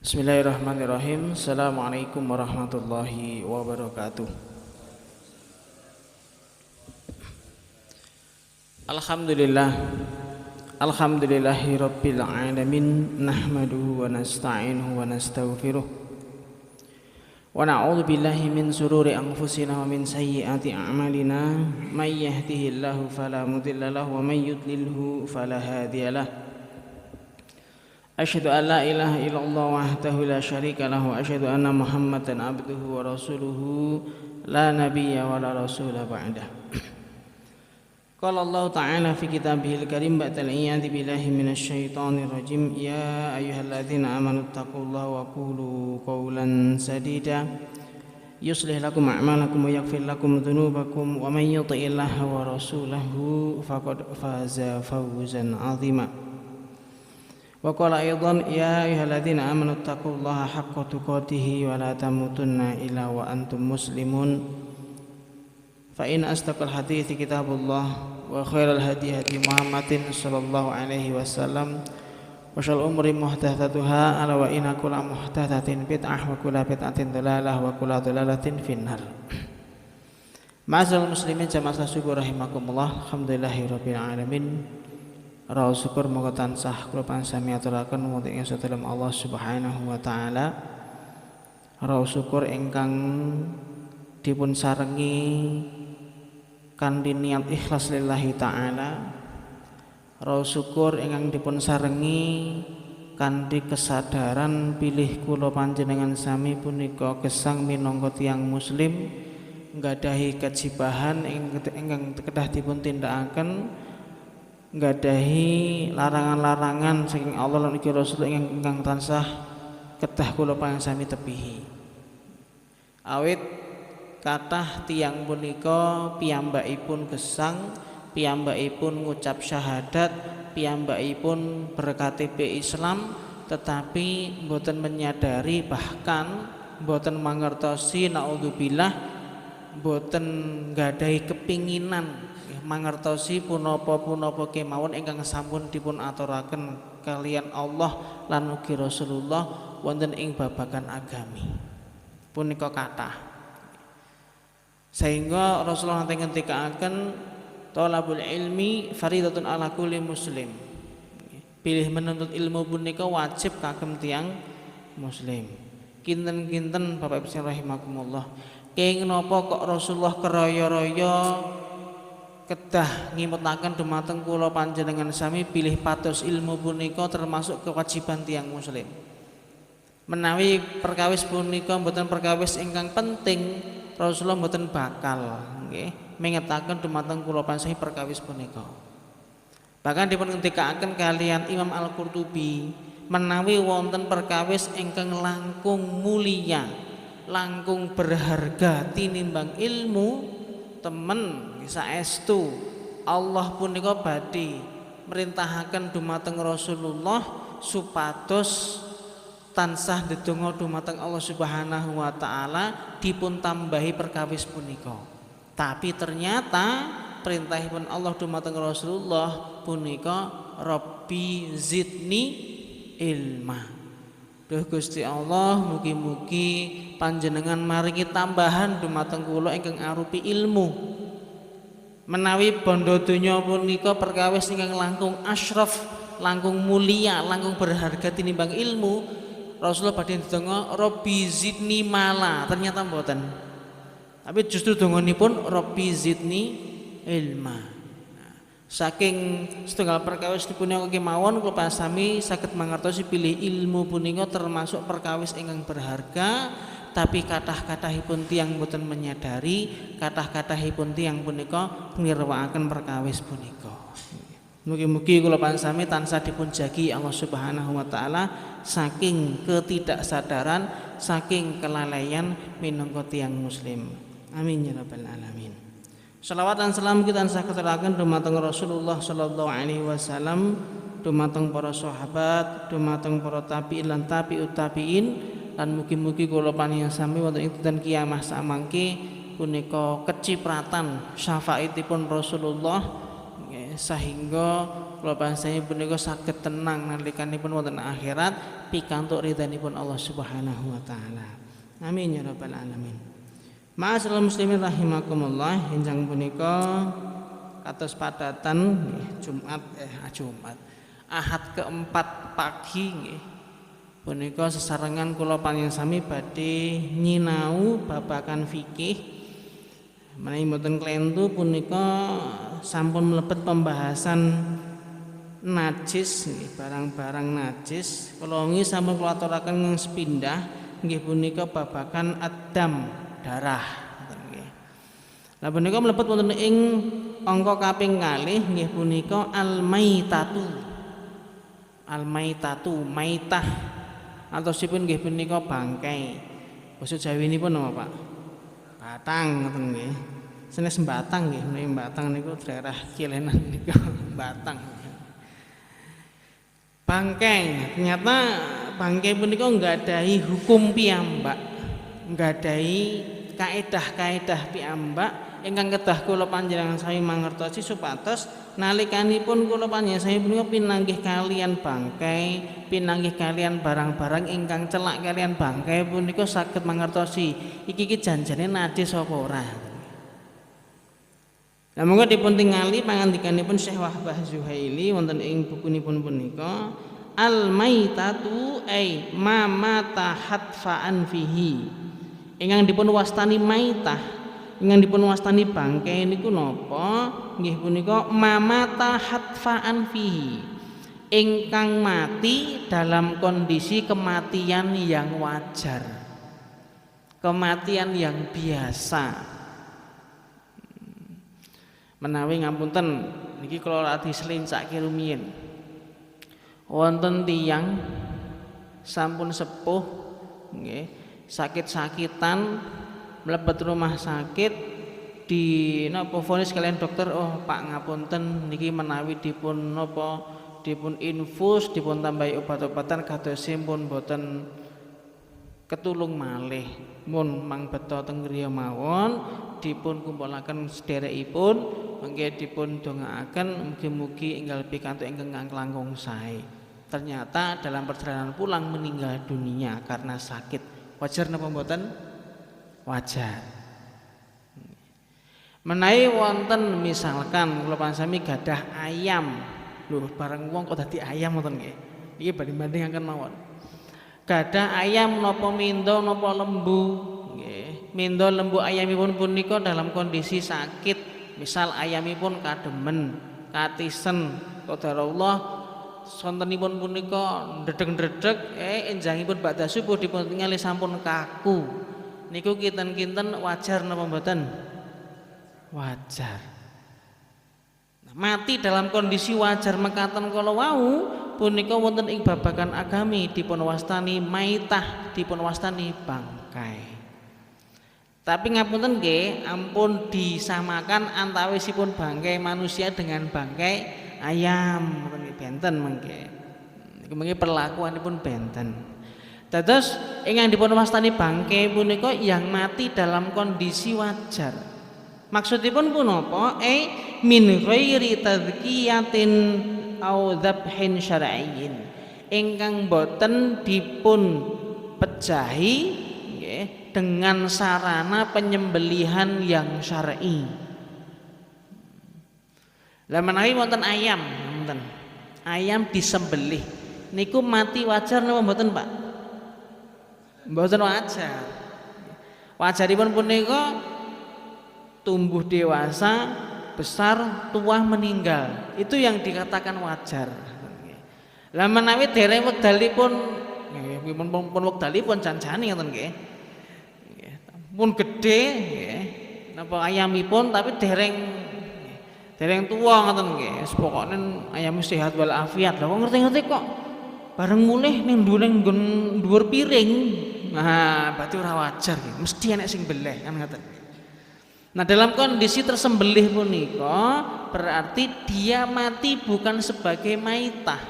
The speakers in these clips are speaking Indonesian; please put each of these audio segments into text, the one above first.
Bismillahirrahmanirrahim. Assalamualaikum warahmatullahi wabarakatuh. Alhamdulillah. Alhamdulillahi rabbil alamin. Nahmaduhu wa nasta'inuhu wa nastaghfiruh. Wa na'udzu billahi min sururi anfusina wa min sayyiati a'malina. May yahdihillahu fala mudilla lahu wa may yudlilhu fala hadiyalah. Asyhadu an la ilaha illallah wahdahu la syarika lahu wa asyhadu anna Muhammadan abduhu wa rasuluhu la nabiyya wa la rasula ba'dah. Qala Allah ta'ala fi kitabihil karim ba'dal a'udzu billahi minasy syaithanir rajim ya ayyuhalladzina amanu taqullaha wa qulu qawlan sadida yuslih lakum a'malakum wa yaghfir lakum dhunubakum wa may yuti'illaha wa rasulahu faqad faza fawzan 'azima. Wa qala aidan ya ayyuhalladzina amanu taqullaha haqqa tuqatih wa la tamutunna illa wa antum muslimun. Fa in asdaqal hadithi kitabullah wa khairal hadi hadi Muhammadin sallallahu alaihi wasallam wa syarrul umuri muhdatsatuha ala wa inna kulla muhdatsatin bid'ah wa kulla bid'atin dhalalah wa kulla dhalalatin finnar. Ma'asyiral muslimin jamaah syukur rahimakumullah. Alhamdulillahirabbil alamin. Raul syukur moga tansah kula pansami aturaken wonten ing sedherek Allah Subhanahu wa taala. Raul syukur ingkang dipun sarengi kanthi niat ikhlas lillahi taala. Raul syukur ingkang dipun sarengi kanthi kesadaran pilih kula panjenengan sami punika gesang minangka tiyang muslim nggadahi kejibahan ingkang kedah dipun tindakaken nggadahi larangan-larangan saking Allah lan ugi Rasul ingkang tansah kedah kula pangsami tepihi. Awit kathah tiyang punika piyambakipun gesang, piyambakipun ngucap syahadat, piyambakipun berKTP Islam, tetapi mboten menyadari bahkan mboten mangertosi naudzubillah mboten nggadahi kepinginan mangertosi punapa-punapa kemawon ingkang sampun dipun aturaken kalian Allah lan ugi Rasulullah wonten ing babagan agami punika kathah, sehingga Rasulullah nanti ngendikaaken thalabul ilmi fardhatun ala kulli muslim. Pilih menuntut ilmu punika wajib kagem tiyang muslim. Kinten-kinten Bapak Ibu rahimakumullah, kenging napa kok Rasulullah keraya-raya kedah ngimutaken dumateng kula panjenengan sami pilih pados ilmu punika termasuk kewajiban tiyang muslim. Menawi perkawis punika mboten perkawis ingkang penting, Rasulullah mboten bakal nggih mengetaken dumateng kula panjenengan perkawis punika. Bahkan dipun ngendikaaken kalian Imam Al-Qurtubi, menawi wonten perkawis ingkang langkung mulia, langkung berharga tinimbang ilmu, temen saestu Allah punika badhe merintahaken dumateng Rasulullah supados tansah ndedonga dumateng Allah Subhanahu wa taala dipun tambahi perkawis punika. Tapi ternyata perintahipun Allah dumateng Rasulullah punika Rabbi zidni ilma. Duh Gusti Allah, mugi-mugi panjenengan maringi tambahan dumateng kula ingkang arupi ilmu. Menawi bondo donya punika perkawis ingkang langkung asyraf, langkung mulia, langkung berharga tinimbang ilmu, Rasulullah badhe ndonga Rabbi zidni mala, ternyata mboten. Tapi justru donganipun Rabbi zidni ilma. Saking setunggal perkawis punika kemawon kula pasami saged mangertosi pilih ilmu punika termasuk perkawis ingkang berharga, tapi kathah-kathahipun tiyang boten menyadari, kathah-kathahipun tiyang punika nirwakaken perkawis punika. Mugi-mugi kula pansami tansah dipun jagi Allah Subhanahu wa taala saking ketidaksadaran, saking kelalaian minangka tiyang muslim. Amin ya rabbal alamin. Shalawat dan salam kita tansah katuraken dumateng Rasulullah sallallahu alaihi wasallam, dumateng para sahabat, dumateng para tabi'in lan tabi'ut tabi'in, lan mugi-mugi kula panjenengan sami wonten ing dinten kiamah samangke punika kecipratan syafaatipun Rasulullah sehingga kula pansaya punika saged tenang nalikanipun wonten akhirat pikantuk ridhanipun Allah Subhanahu wa taala. Amin ya rabbal alamin. Ma'asyiral muslimin rahimakumullah, enjang punika kados padatan Jumat Ahad keempat pagi nggih. Punika sesarengan kula panjenengan sami badhe nyinau babakan fikih. Menawi mboten klentu punika sampun mlebet pembahasan najis nggih, barang-barang najis. Kula wingi sampun kula aturaken sepindah nggih punika babakan adam, darah ngoten nggih. Lah punika mlebet wonten ing angka kaping kalih nggih punika al-maitatu. Al-maitatu, maitah atosipun nggih punika bangkai. Basa Jawinipun napa, Pak? Batang ngoten nggih. Senes Batang nggih, menawi Batang niku daerah Kilenan niku Batang. Bangkai, ternyata bangkai punika nggadahi hukum piyambak, nggadahi kaedah-kaedah piyambak ingkang kedah kula panjenengan sami mangertosi supados nalikanipun kula panjenengan sami punika pinanggih kalian bangkai, pinanggih kalian barang-barang ingkang celak kalian bangkai punika saged mangertosi iki janjane najis apa ora. Lah monggo dipun tingali pangandikanipun Syekh Wahbah Zuhaili wonten ing bukunipun punika al-maitatu ay ma mata hatfa'an fihi. Ingkang dipun wastani maitah, ingkang dipun wastani bangkai niku napa? Nggih punika ma mata hatfa'an fihi. Ingkang mati dalam kondisi kematian yang wajar. Kematian yang biasa. Menawi ngapunten niki kula lagi selincake rumiyin wonten tiyang sampun sepuh nggih sakit-sakitan mlebet rumah sakit di napa vonis kalian dokter, oh Pak ngapunten niki menawi dipun napa dipun infus dipun tambahi obat-obatan kadosipun boten ketulung malih mun mang beto teng griya mawon dipun kumpulaken sederekipun mengke dipun dongaaken mugi-mugi enggal pikantuk ingkang langkung sae. Ternyata dalam perjalanan pulang meninggal dunia karena sakit. Wajar napa mboten? Wajar. Menawi wonten misalkan kula pansami gadah ayam. Lho bareng wong kok dadi ayam ngoten nggih. Iki banding-bandingaken mawon. Gadah ayam napa mindo napa lembu nggih. Mindo lembu ayamipun punika dalam kondisi sakit. Misal ayamipun kademen, katisen, qadarullah sontenipun punika ndredeg-ndredeg enjangipun badhe subuh dipun tingali sampun kaku. Niku kinten-kinten wajar napa mboten? Wajar. Nah, mati dalam kondisi wajar mekaten kala wau punika wonten ing babagan agami dipun wastani maitah, dipun wastani bangkai. Tapi ngapunten nggih, ampun disamakan antawisipun bangkai manusia dengan bangkai ayam, benten mengke. Niku mengke perlakuanipun benten. Dados ingkang dipun wastani bangkai punika yang mati dalam kondisi wajar. Maksudipun punapa? Min ghairi tadzkiyatin au dzabhin syar'iyyin. Ingkang boten dipun pejahi nggih dengan sarana penyembelihan yang syar'i. Lah menawi wonten ayam, wonten ayam disembelih niku mati wajar napa mboten, Pak? Mboten wajar. Wajaripun punika tumbuh dewasa, besar, tua, meninggal. Itu yang dikatakan wajar. Lah menawi dereng wekdalipun nggih pun wekdalipun janjane ngoten nggih. Pun gedhe nggih napa ayamipun tapi dereng tua ngoten nggih. Pokoke ayam sehat wal afiat. Lah kok ngerti-ngerti kok bareng mulih ning dhuwur piring. Nah, berarti ora wajar nggih. Mesti enek sing beleh kan ngoten. Nah, dalam kondisi tersembelih punika berarti dia mati bukan sebagai maitah.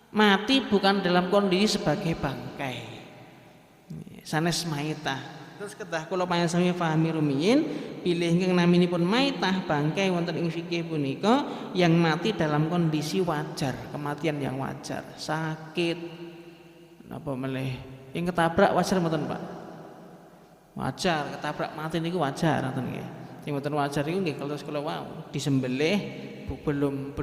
Mati bukan dalam kondisi sebagai bangkai. Sanes maitah. Terus kedah kula panjenengan pahami rumiyin pilih ingkang naminipun maitah bangkai wonten ing fikih punika yang mati dalam kondisi wajar, kematian yang wajar, sakit napa meleh yang ketabrak wajar mboten Pak? Wajar, ketabrak mati niku wajar ngoten nggih. Sing mboten wajar niku nggih kalau kula wau disembelih belum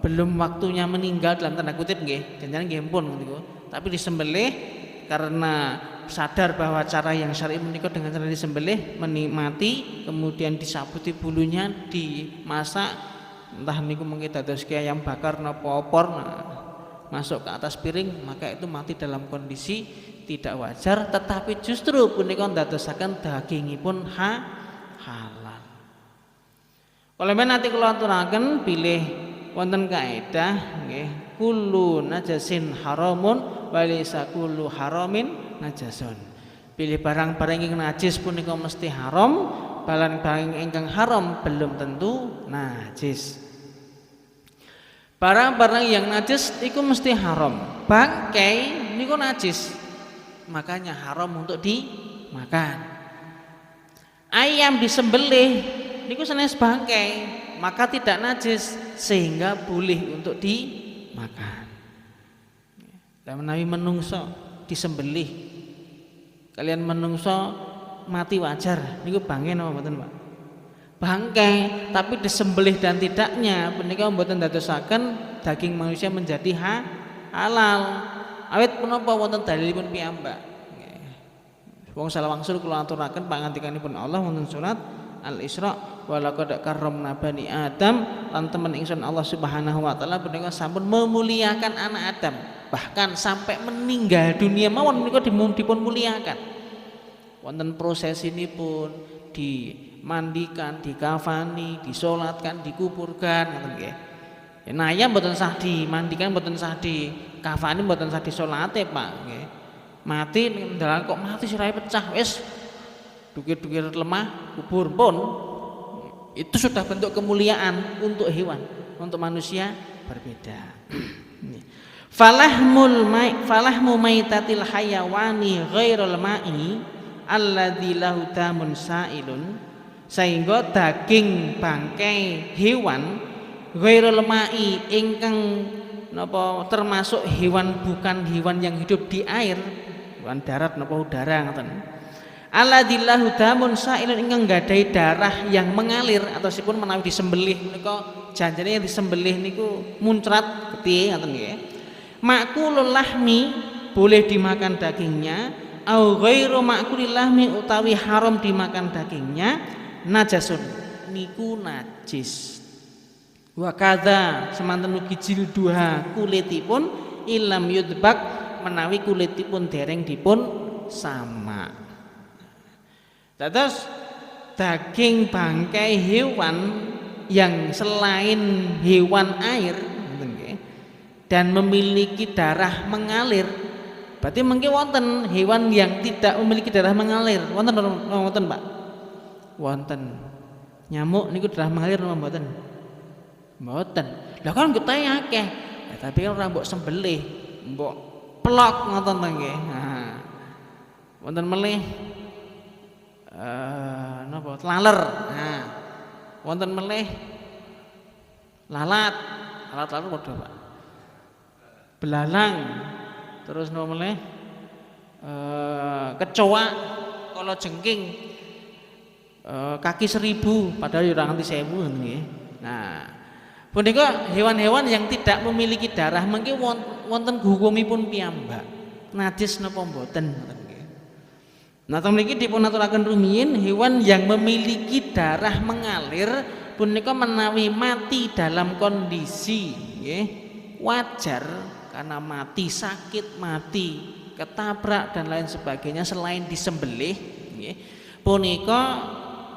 belum waktunya meninggal dalam tanda kutip nggih. Jangan nggih pun niku. Tapi disembelih karena sadar bahwa cara yang syar'i menika dengan cara disembelih menikmati kemudian disabuti bulunya dimasak entah niku mungkin dados ayam bakar napa opor masuk ke atas piring maka itu mati dalam kondisi tidak wajar tetapi justru punika ndadosaken dagingipun halal. Kalau nanti kula aturaken pilih wonten kaidah nggih kullu najasin haramun walisa kullu haramin najasun. Pilih barang-barang yang najis punika mesti haram, barang-barang ingkang haram belum tentu najis. Barang-barang yang najis itu mesti haram. Bangkai niku najis. Makanya haram untuk dimakan. Ayam disembelih niku sanes bangkai, maka tidak najis sehingga boleh untuk dimakan. Dan menawi menungso disembelih kalian menungso mati wajar niku bangkai napa mboten Pak? Bangkai tapi disembelih dan tidaknya punika mboten ndadosaken daging manusia menjadi halal. Awit punapa wonten dalilipun piyambak. Wong salah wangsul kula aturaken pangandikanipun Allah wonten surat Al-Isra wa laqad karramna bani Adam lan temen ingsun Allah Subhanahu wa taala punika sampun memuliakan anak Adam. Bahkan sampai meninggal dunia mawon menika dipun muliakan. Wonten proses ini pun dimandikan, dikafani, disolatkan, dikuburkan ngoten nggih. Naya mboten sah dimandikan, mboten sah dikafani, mboten sah disolate Pak nggih. Mati dalan kok mati sirahe pecah wis dukir-dukir lemah kubur pun itu sudah bentuk kemuliaan untuk hewan, untuk manusia berbeda. Falahmu maitatil hayawani ghairul ma'i alladzi lahu damun sa'ilun, sehingga daging bangkai hewan ghairul ma'i ingkang napa termasuk hewan bukan hewan yang hidup di air, hewan darat napa udara ngoten. Alladzi lahu damun sa'ilun ingkang gadhahi darah yang mengalir ataupun menawi disembelih menika janjane yang disembelih niku muncrat getih ngoten nggih. Makulul lahmi boleh dimakan dagingnya, au ghairu makulil lahmi utawi haram dimakan dagingnya, najasun niku najis. Wa kadza semanten ugi jilduha kulitipun ilam yudbak menawi kulitipun dereng dipun sama. Dados daging bangkai hewan yang selain hewan air dan memiliki darah mengalir, berarti mungkin wonten hewan yang tidak memiliki darah mengalir, wonten Pak? Wonten. Nyamuk niku darah mengalir napa mboten? Mboten. Lah kan getih akeh. Ya, tapi ora mbok sembelih, mbok pelok ngoten to nggih. Nah. Wonten melih napa? Laler. Nah. Wonten melih lalat. Lalat-lalat padha, Pak. Belalang, terus nomele kecoa, kala jengking, kaki 1000 padahal ora nganti 1000 nggih. Nah, punika hewan-hewan yang tidak memiliki darah mengki wonten hukumipun piyambak. Najis napa mboten ngoten nggih. Nah, mriki dipun aturaken rumiyin hewan yang memiliki darah mengalir punika menawi mati dalam kondisi nggih wajar karena mati sakit, mati ketabrak dan lain sebagainya selain disembelih punika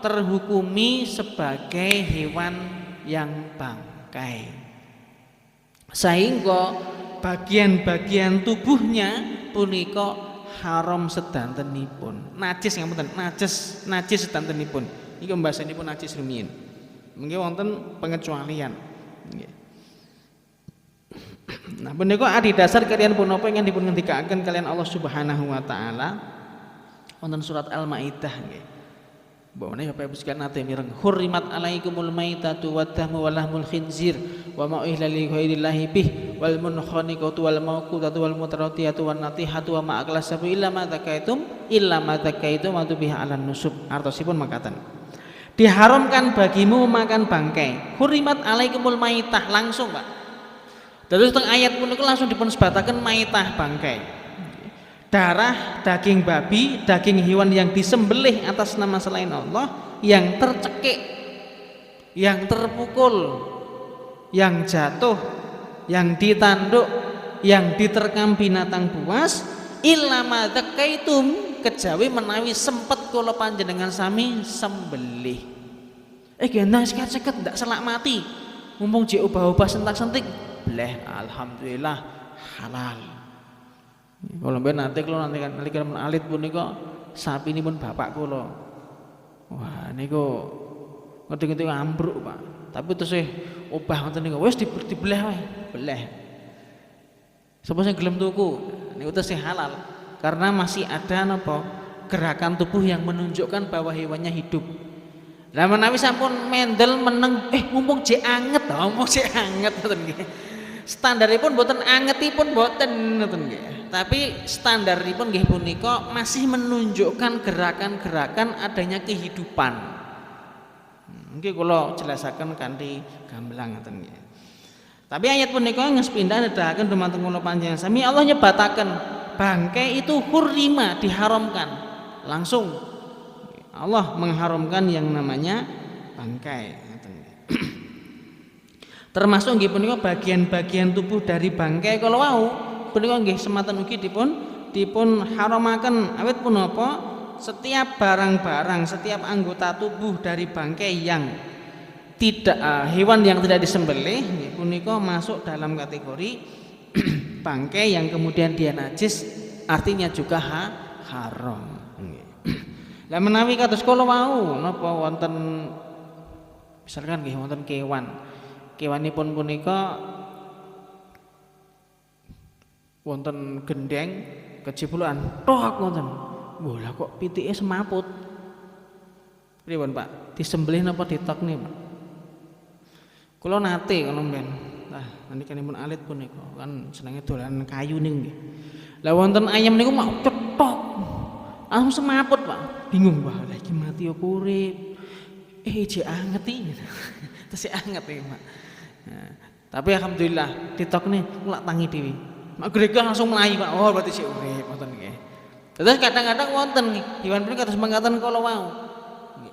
terhukumi sebagai hewan yang bangkai, sehingga bagian-bagian tubuhnya punika haram sedantenipun, najis ngapunten, najis sedantenipun. Iki pembahasanipun najis rumiyin. Mungkin wonten pengecualian. Nah punika adhedhasar kaliyan punapa ingkang dipun ngendikaken kalian Allah Subhanahu wa taala wonten surat Al-Maidah nggih. Mbok menawi Bapak Ibu sekalian nate mireng hurrimat alaikumul maitatu waddamu walahmul khinzir wa ma uhilla li ghairillahi bih wal munkhaniqatu wal mauqutatu wal mutaradiyatu wan natihatu wa ma aklasabu illa ma zakaitum wa biha 'alan nusub. Artosipun makaten. Diharamkan bagimu makan bangkai. Hurrimat alaikumul maitah langsung, Pak. Terus teng ayat punika langsung dipun sebataken maitah bangkai. Darah, daging babi, daging hewan yang disembelih atas nama selain Allah, yang tercekik, yang terpukul, yang jatuh, yang ditanduk, yang diterkam binatang buas, illa ma dzakaitum kejawi menawi sempet kula panjenengan sami sembelih. Gendang seket-seket ndak selak mati. Mumpung jek obah-obah sentak-sentik, bleh alhamdulillah halal. Kalau mben nanti kalau nanti alit punika sapinipun bapak kula. Wah niku ngerti-ngerti ambruk, Pak. Tapi terus obah ngoten niku wis dibleh wae, bleh. Sapa sing gelem tuku niku terus halal karena masih ada napa gerakan tubuh yang menunjukkan bahwa hewannya hidup. Lah menawi sampun mendel meneng mumpung jek anget ngoten nggih. Standaripun mboten angetipun mboten ngoten nggih. Tapi standaripun nggih punika masih menunjukkan gerakan-gerakan adanya kehidupan. Nggih kula jelasaken kanthi gamblang ngoten nggih. Tapi ayat punika ngespindah nedahaken dumateng kula panjenengan sami Allah nyebataken bangkai itu hurrima diharamkan. Langsung Allah mengharamkan yang namanya bangkai. Termasuk nggih punika bagian-bagian tubuh dari bangkai kalau wau punika nggih semanten ugi dipun haramaken awit punapa setiap barang-barang, setiap anggota tubuh dari bangkai yang tidak hewan yang tidak disembelih nggih punika masuk dalam kategori bangkai yang kemudian dia najis, artinya juga haram. Lah menawi kados kala wau napa wonten misalkan nggih wonten kewanipun punika wonten gendeng kejeblokan tok wonten. Wah lah kok pitike semaput. Pripun Pak? Disembelih napa ditokne, Pak? Kula nate ngono mben. Lah nanikanipun alit punika kan senenge dolanan kayu ning nggih. Lah wonten ayam niku mau cetok. Langsung semaput, Pak. Bingung, wah lha iki mati apa urip? Jek anget iki. Tesih anget iki, Pak. Nah, tapi alhamdulillah ditokne kula tangi dhewe. Mak grega langsung mlayu, Pak. Oh, berarti sik urip ngoten nggih. Terus kadang-kadang wonten hewan punika kados mangkaten kala wau.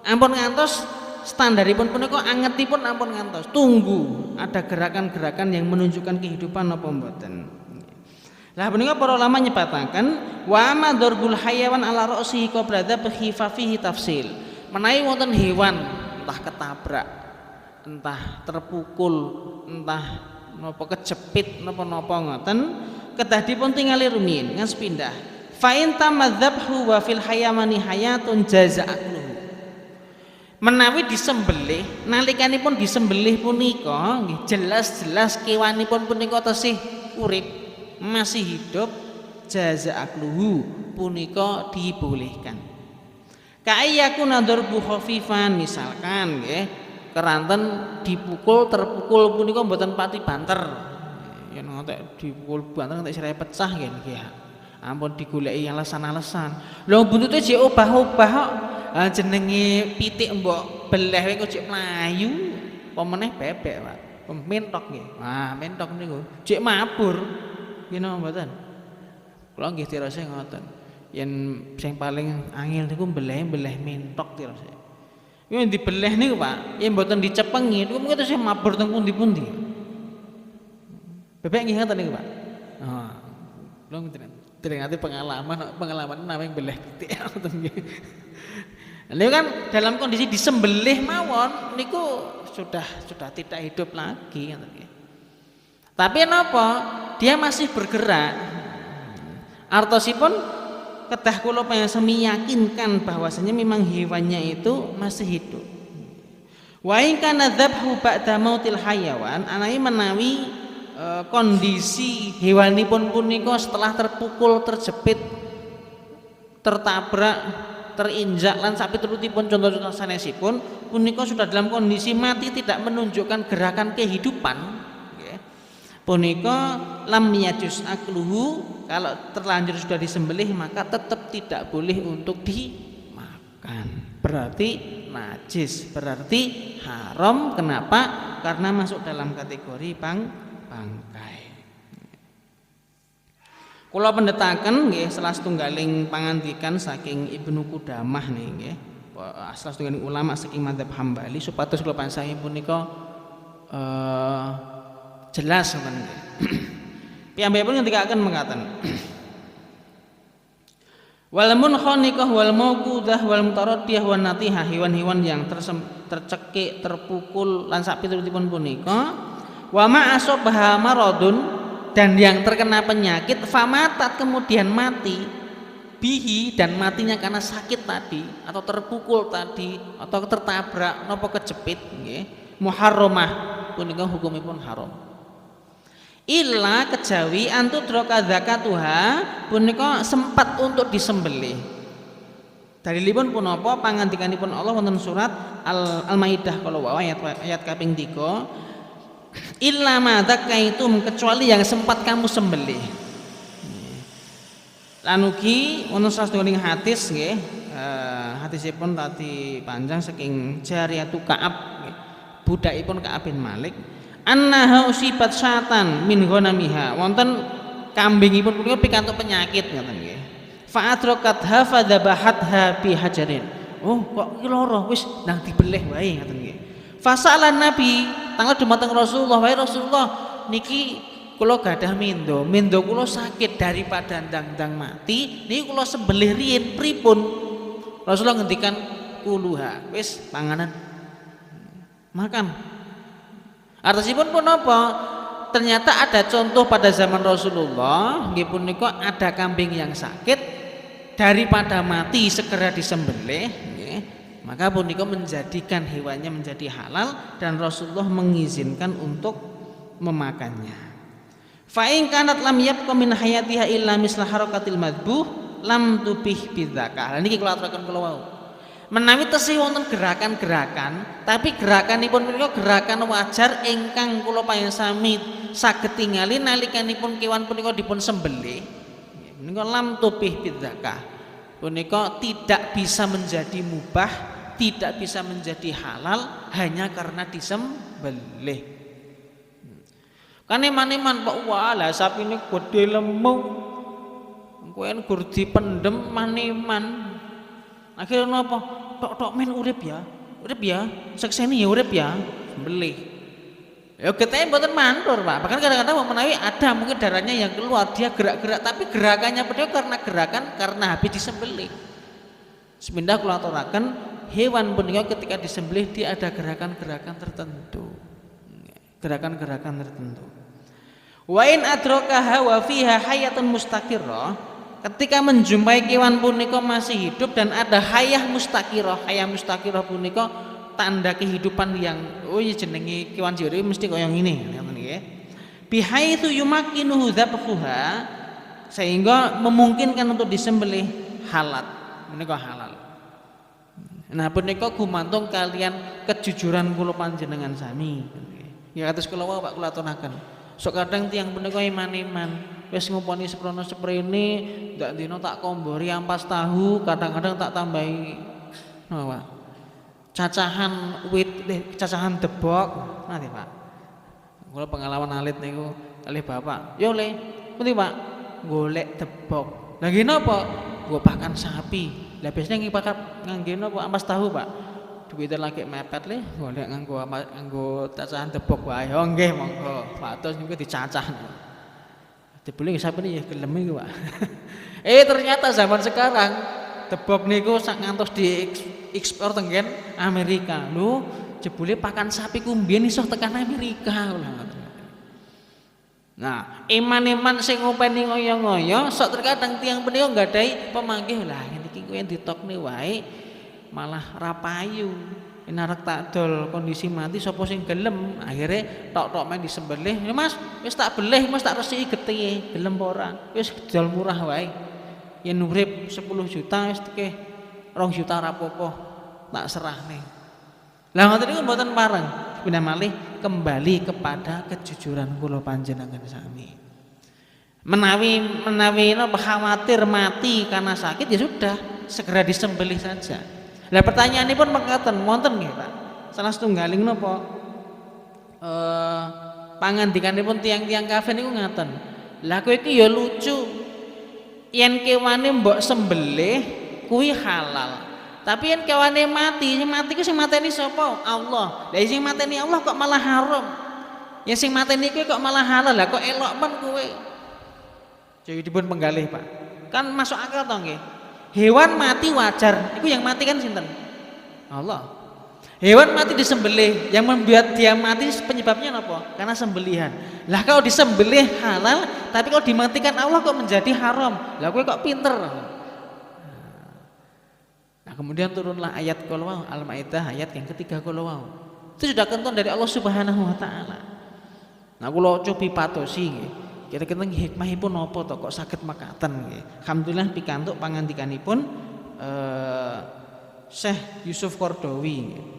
Ampun ngantos standaripun punika angetipun ampun ngantos. Tunggu ada gerakan-gerakan yang menunjukkan kehidupan apa mboten. Lah punika para ulama nyebataken wa ma darbul hayawan ala ra'sihi qabla dzabhi fa fihi tafsil. Menawi wonten hewan entah ketabrak, entah terpukul, entah napa kejepit napa-napa ngoten kedah dipun tingali rumiyin ngan sepindah. Fa in tamadzabhu wa fil hayamani hayatun jazaa'luhu. Menawi disembelih nalikanipun disembelih punika nggih jelas-jelas kewanipun punika tasih urip masih hidup jazaa'luhu punika dibolehkan. Ka'ayyakuna darbu khafifan misalkan nggih keranten dipukul terpukul punika mboten pati banter. Yen ngantek dipukul banter ngantek sirahe pecah nggih. Ampun digoleki alasan-alasan. Lho buntute jek obah-obah kok. Jenenge pitik mbok beleh kok jek mlayu. Apa meneh bebek, Pak. Mentok nggih. Nah, mentok niku jek mabur. Nggih napa mboten? Kula nggih tirose ngoten. Yen sing paling angel niku beleh mentok tirose. Yen dibeleh niku, Pak, yen mboten dicepengi niku mungkin terus mabur teng pundi-pundi. Bebek nggih ngoten niku, Pak. Nah, kula ngerti pengalaman namanya beleh pitik ngoten nggih. Niku kan dalam kondisi disembelih mawon niku sudah tidak hidup lagi ngoten nggih. Tapi napa? Dia masih bergerak. Artosipun kedah kula sami yakinkan bahwasanya memang hewannya itu masih hidup. Wa in kana dzabhu ba'da mautil hayawan anawi menawi kondisi hewanipun punika setelah terpukul, terjepit, tertabrak, terinjak lan sapiturutipun contoh-contoh sanesipun punika sudah dalam kondisi mati, tidak menunjukkan gerakan kehidupan, nggih. Punika lam yajuz akluhu, kalau terlanjur sudah disembelih maka tetap tidak boleh untuk dimakan. Berarti najis, berarti haram. Kenapa? Karena masuk dalam kategori bangkai. Kula pendhetaken nggih salah setunggaling pangandikan saking Ibnu Qudamah nggih, salah setunggaling ulama saking madzhab Hambali supados kula pansahipun punika jelas ngoten nggih. Piyambakipun ngendikaken mekaten. Wal munkhaniqah wal mauqudah wal mutaraddiyah wan natihah, hewan-hewan yang tercekik, terpukul lan sapiturutipun punika wa ma asabaha maradun, dan yang terkena penyakit famatat kemudian mati bihi, dan matinya karena sakit tadi atau terpukul tadi atau tertabrak napa kejepit nggih, muharramah punika hukumipun haram. Illa kejawi antudroka zakatuha punika sempat untuk disembelih. Dalilipun punapa? Pangandikanipun Allah wonten surat Al-Maidah kalau ayat kaping 3, illa ma dzakaitum, kecuali yang sempat kamu sembelih. Lan ugi wonten satunggaling hadis nggih, hadisipun tadi panjang saking Jariyatu Ka'ab nggih, budakipun Ka'ab bin Malik, annaha usibat syatan min ghanamiha, wonten kambingipun punika pikantuk penyakit ngoten nggih. Fa adrakatha fadzabahatha bi hajarin. Oh, kok iki lara, wis nang dibeleh wae ngoten nggih. Fasalan Nabi, tanggal dumateng Rasulullah, wahai Rasulullah, niki kula gadah mendo kula sakit, daripada ndang-ndang mati niki kula sembelih riyin pripun? Rasulullah ngendikan kuluha, wis panganan makan. Artosipun pun apa? Ternyata ada contoh pada zaman Rasulullah nggih punika ada kambing yang sakit, daripada mati segera disembelih nggih, maka punika menjadikan hewannya menjadi halal dan Rasulullah mengizinkan untuk memakannya. Fa in kanat lam yabqa min hayatiha illa misla harakatil madbuh lam tubih bidzakah. Lah niki kula aturaken kula wau. Menawi tesih wonten gerakan-gerakan, tapi gerakanipun punika gerakan wajar ingkang kula payasami saged tingali nalikanipun kewan punika dipun sembelih, punika lam tubih bidzakah. Punika tidak bisa menjadi mubah, tidak bisa menjadi halal hanya karena disembelih. Kan eman-eman Pak, walah sapine gede lemu, kowe gur dipendem maneman. Akhirnya napa? Tok-tok men urip ya, sekseni ya urip ya, sembelih. Ya getene mboten mandur Pak. Bahkan kadang-kadang menawi ada mungkin darahnya yang keluar, dia gerak-gerak, tapi gerakannya beliau karena habis disembelih. Semindah kula aturaken, hewan punika ketika disembelih dia ada gerakan-gerakan tertentu. Wa in adrakaha wa fiha hayatun mustaqirrah, ketika menjumpai kewan punika masih hidup dan ada hayah mustaqirah punika tanda kehidupan yang jenenge kewan jero mesti kaya ngene ngoten nggih. Bihaitsu yumakkinuhu dzabhuha, sehingga memungkinkan untuk disembelih halal, menika halal. Nah punika gumantung kalian kejujuran kula panjenengan sami. Ya kados kula wau Pak kula aturaken. Sok kadang tiyang punika iman-iman wis ngumponi seprono seprene, ndak dina tak kombori ampas tahu, kadang-kadang tak tambahi napa? Cacahan wit, cacahan debok. Nanti Pak. Kula pengalaman alit niku kalih bapak. Yo Le, pundi Pak? Golek debok. Lah nggih napa? Nggo pakan sapi. Lah biasane ngangge napa ampas tahu, Pak? Duwite lagi mepet Le, golek nganggo cacahan debok wae. Oh nggih monggo. Patus niku dicacah. Dibeli sapi ini ya gelem iki Pak. Ternyata zaman sekarang debok niku sak ngantos diekspor tenggen Amerika. Lho, jebule pakan sapi ku mbiyen iso tekan Amerika. Nah, eman-eman sing ngopeni ngoyo-ngoyo, sok terkadang tiyang punika nggadahi pemanggih lah niki kowe ditokne wae malah ra payu. yen arek tak dol kondisi mati sapa sing gelem, akhire tok-tok main disembelih. Ya Mas, wis tak belih, Mas tak resiki getih, gelem apa ora? Wis dol murah wae. Yen urip 10 juta wis tekeh 2 juta ora apa-apa, tak serahne. Lah ngoten niku mboten pareng, pindah malih kembali kepada kejujuran kula panjenengan sami. Menawi napa khawatir mati karena sakit ya sudah, segera disembelih saja. Lah pertanyaanipun mekaten, wonten nggih Pak. Salah setunggaling napa pangandikanipun tiang-tiang kafir niku ngaten. Lah kowe iki ya lucu. Yen kewane mbok sembelih kuwi halal. Tapi yen kewane mati, sing mati ku sing mateni sapa? Allah. Lah sing mateni Allah kok malah haram. Ya sing mateni kuwi kok malah halal. Lah kok elok men kowe. Jadi dipun penggalih Pak. Kan masuk akal to nggih. Hewan mati wajar. Iku yang mati kan sinten? Allah. Hewan mati disembelih, yang membuat dia mati penyebabnya apa? Karena sembelihan. Lah kalau disembelih halal, tapi kalau dimatikan Allah kok menjadi haram. Lah kowe kok pinter. Nah, kemudian turunlah ayat qul wau Al-Maidah ayat yang ketiga qul wau. Itu sudah ketentuan dari Allah Subhanahu wa taala. Nah, kula cobi patosi nggih. Kira-kira hikmahipun apa to kok saged mekaten nggih. Alhamdulillah pikantuk pangandikanipun Syekh Yusuf Qardawi.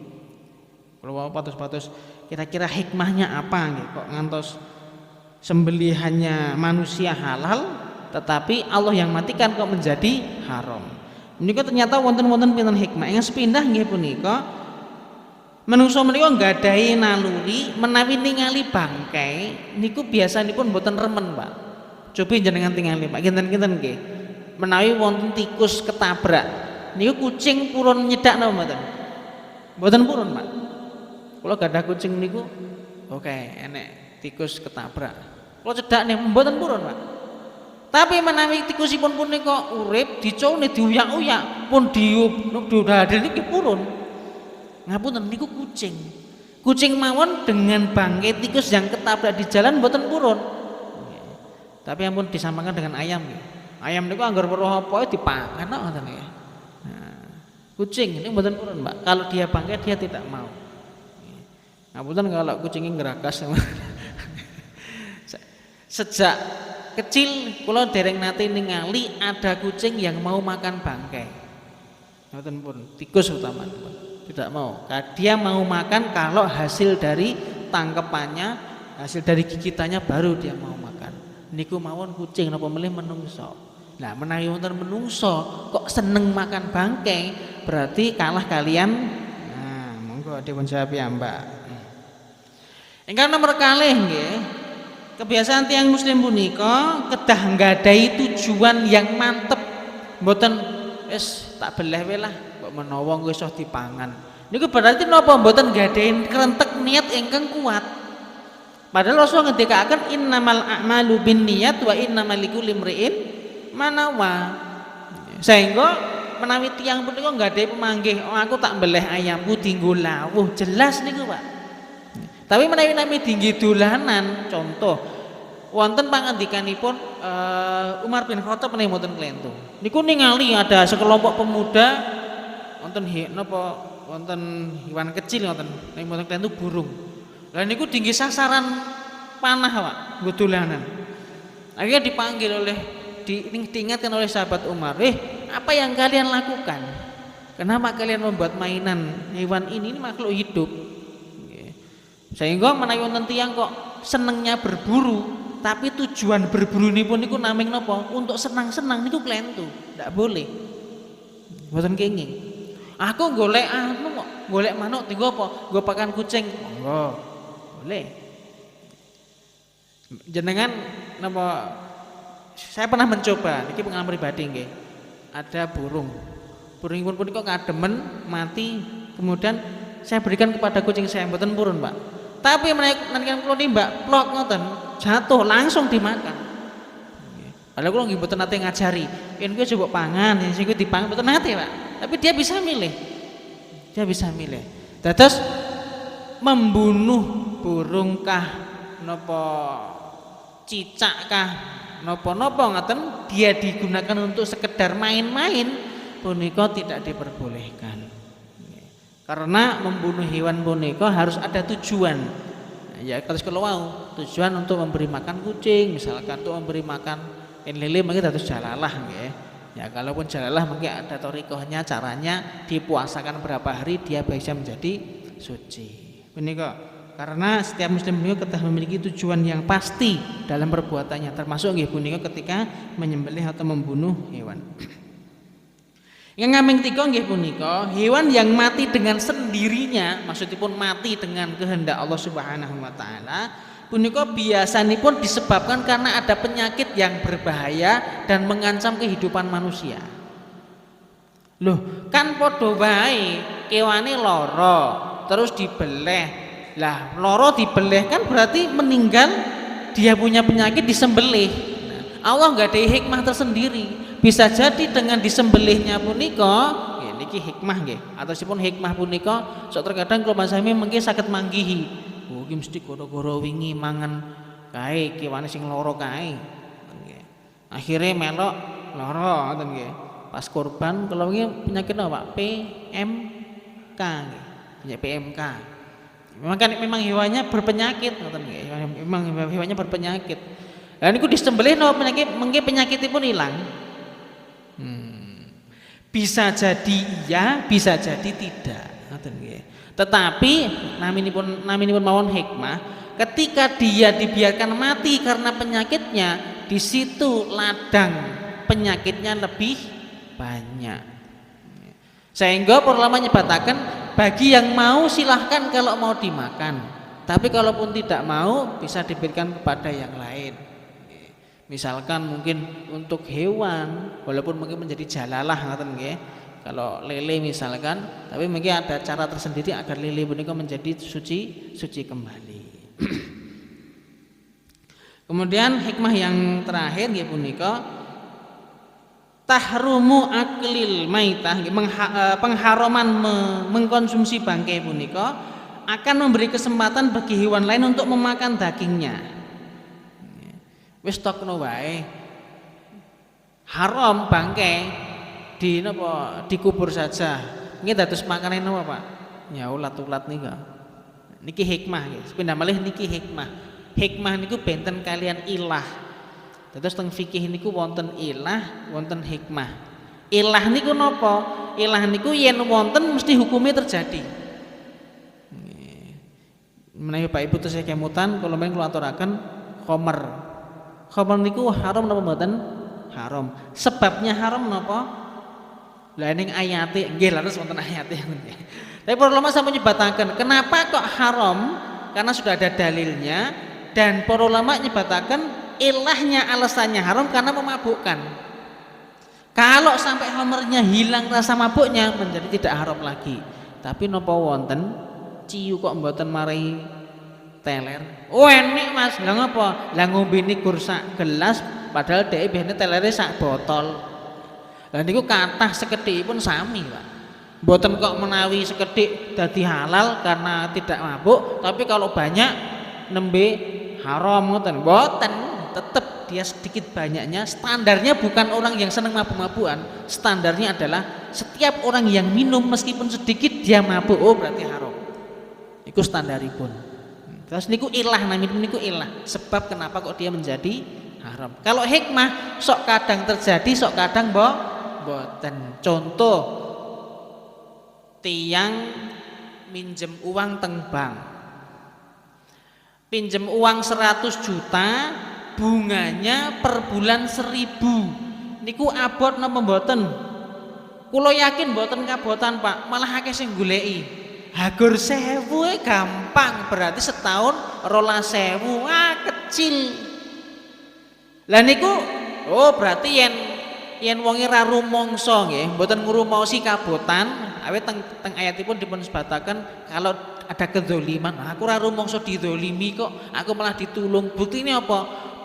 Kalau patos-patos kira-kira hikmahnya apa nggih kok ngantos sembelihannya manusia halal tetapi Allah yang matikan kok menjadi haram. Menika ternyata wonten-wonten pinten hikmah. Yang sepindah nggih punika menungso menika nggadahi naluri menawi ningali bangkai niku biasanipun mboten remen, Pak. Coba jenengan tingali, Pak. Kinten-kinten nggih. Menawi wonten tikus ketabrak niku kucing purun nyedak napa mboten? Mboten purun, Pak. Kula gadah kucing niku oke, enek tikus ketabrak. Kula cedak nih mboten purun, Pak. Tapi menawi tikusipun punika urip dicone diuyak-uyak pun diup dudadel niki purun. Ngapunten niku kucing. Kucing mawon dengan bangkai tikus yang ketabrak di jalan mboten purun. Tapi ampun disamakan dengan ayam nggih. Ayam niku anggar weruh apa dipangan kok ngoten nggih. Nah, kucing ini mboten purun, Mbak. Kalau dia bangkai dia tidak mau. Ngapunten kalau kucingnya ngeragas. Sejak kecil kula dereng nate ningali ada kucing yang mau makan bangkai. Ngoten pun, tikus utama. Tidak mau. Dia mau makan kalau hasil dari tangkepannya, hasil dari gigitannya baru dia mau makan. Niku mawon kucing napa melih menungso. Nah, menawi wonten menungso kok seneng makan bangkai, berarti kalah kalian. Nah, monggo dipun jawab ya, Mbak. Ingkang nomor kalih nggih, kebiasaan tiyang muslim punika kedah nggadahi tujuan yang mantep. Mboten wis tak belah wae lah, kok menawa wis iso dipangan. Niku berarti napa mboten nggadahi krentek niat ingkang kuat. Padahal Rasul ngendikaken innamal a'malu binniyat wa innamal likulli imri'in ma nawa. Sehingga menawi tiyang punika nggadahi pemanggih, oh aku tak beleh ayamku dienggo lawuh, jelas niku, Pak. Tapi menawi nami tinggi dolanan, contoh wonten pangandikanipun Umar bin Khattab menawi mboten klentung. Niku ningali ada sekelompok pemuda wonten wonten hewan kecil wonten menawi mboten klentung burung. Lah niku tinggi sasaran panah, Pak, nggo dolanan. Akhirnya dipanggil oleh diingatkan oleh sahabat Umar, apa yang kalian lakukan? Kenapa kalian membuat mainan hewan ini makhluk hidup? Sehingga menawi wonten tiyang kok senengnya berburu, tapi tujuan berburu nipun niku naming napa? Untuk senang-senang niku klentu, ndak boleh. Mboten kenging. Aku golek anu kok, golek manuk dienggo apa? Nggo pakan kucing. Monggo. Boleh. Jenengan napa saya pernah mencoba, niki pengalaman pribadi nggih. Ada burung. Burungipun punika kademen mati, kemudian saya berikan kepada kucing saya mboten purun, Pak. Tapi menaikkan kula nimbak plok ngoten, jatuh langsung dimakan. Padahal kula nggih mboten nate ngajari, yen kowe coba pangan, yen sing kowe dipangan mboten nate, Pak. Tapi dia bisa milih. Dia bisa milih. Dados membunuh burung kah napa cicak kah napa-napa ngoten dia digunakan untuk sekedar main-main punika tidak diperbolehkan. Karena membunuh hewan punika harus ada tujuan. Ya terus kalau mau tujuan untuk memberi makan kucing, misalkan untuk memberi makan lele mungkin harus jalalah nggih. Ya kalaupun jalalah mungkin ada torikohnya, caranya dipuasakan berapa hari dia bisa menjadi suci. Punika karena setiap muslim punika kedah memiliki tujuan yang pasti dalam perbuatannya, termasuk nggih punika ketika menyembelih atau membunuh hewan. Yang ngaming tiga nggih punika hewan yang mati dengan sendirinya, maksudipun mati dengan kehendak Allah Subhanahu wa taala, punika biasanipun disebabkan karena ada penyakit yang berbahaya dan mengancam kehidupan manusia. Loh, kan padha wae kewane lara terus dibeleh. Lah, lara dibeleh kan berarti meninggal, dia punya penyakit disembelih. Nah, Allah nggak ada hikmah tersendiri. Bisa jadi dengan disembelihnya punika niki hikmah nggih ataupun hikmah punika sok terkadang kula sami mengki saged manggihi oh iki mesti gara-gara wingi mangan kae kewane sing lara kae nggih akhire melok lara ngoten nggih pas kurban kula wingi penyakit napa Pak PMK nggih penyakit PMK memang hewannya berpenyakit ngoten nggih memang hewannya berpenyakit lah niku disembelih napa penyakit mengki penyakitipun ilang. Bisa jadi iya, bisa jadi tidak. Tetapi naminipun mawon hikmah, ketika dia dibiarkan mati karena penyakitnya, di situ ladang penyakitnya lebih banyak. Sehingga para ulama nyebataken bagi yang mau silahkan kalau mau dimakan, tapi kalaupun tidak mau bisa diberikan kepada yang lain. Misalkan mungkin untuk hewan walaupun mungkin menjadi jalalah ngoten nggih. Kalau lele misalkan, tapi mungkin ada cara tersendiri agar lele punika menjadi suci kembali. Kemudian hikmah yang terakhir nggih punika tahrumu aklil maitah, pengharaman mengkonsumsi bangkai punika akan memberi kesempatan bagi hewan lain untuk memakan dagingnya. Wis tokno wae haram bangkai dikubur saja nggih dados makanan napa Pak ya ulat-ulat nika niki hikmah nggih sepindah malih niki hikmah niku benten kalian ilah dados teng fikih niku wonten ilah wonten hikmah ilah niku napa ilah niku yen wonten mesti hukumnya terjadi menawi Pak Ibu tesih kemutan kula men kula aturaken khamr niku haram napa mboten? Haram. Sebabnya haram napa? Lah ning ayate nggih laras wonten ayate. Tapi para ulama sampun nyebataken, kenapa kok haram? Karena sudah ada dalilnya dan para ulama nyebataken ilahnya alasannya haram karena memabukkan. Kalau sampai khamrnya hilang rasa mabuknya menjadi tidak haram lagi. Tapi napa wonten ciu kok mboten marai teler. Oh enek Mas, lha ngapa? Lah ngombene gur sak gelas padahal dhek biasane telere sak botol. Lah niku kathah sekedhikipun sami, Pak. Mboten kok menawi sekedhik dadi halal karena tidak mabuk, tapi kalau banyak nembe haram ngoten. Mboten, tetep dia sedikit banyaknya standarnya bukan orang yang senang mabuk-mabukan. Standarnya adalah setiap orang yang minum meskipun sedikit dia mabuk, oh berarti haram. Iku standaripun. Terus niku ilah naminipun niku ilah. Sebab kenapa kok dia menjadi haram. Kalau hikmah sok kadang terjadi, sok kadang mboten. Contoh tiang minjem uang teng bank. Pinjem uang 100 juta, bunganya per bulan 1000. Niku abot napa mboten? Kula yakin mboten kabotan, Pak. Malah akeh sing goleki. Hagur 1000 gampang, berarti setahun 12.000, kecil. Lah niku oh berarti yen wonge ra rumangsa nggih, mboten ngrumaosi kabotan, awit teng ayatipun dipun sebataken kalau ada kedzaliman, aku ra rumangsa didzalimi kok, aku malah ditulung. Buktine apa?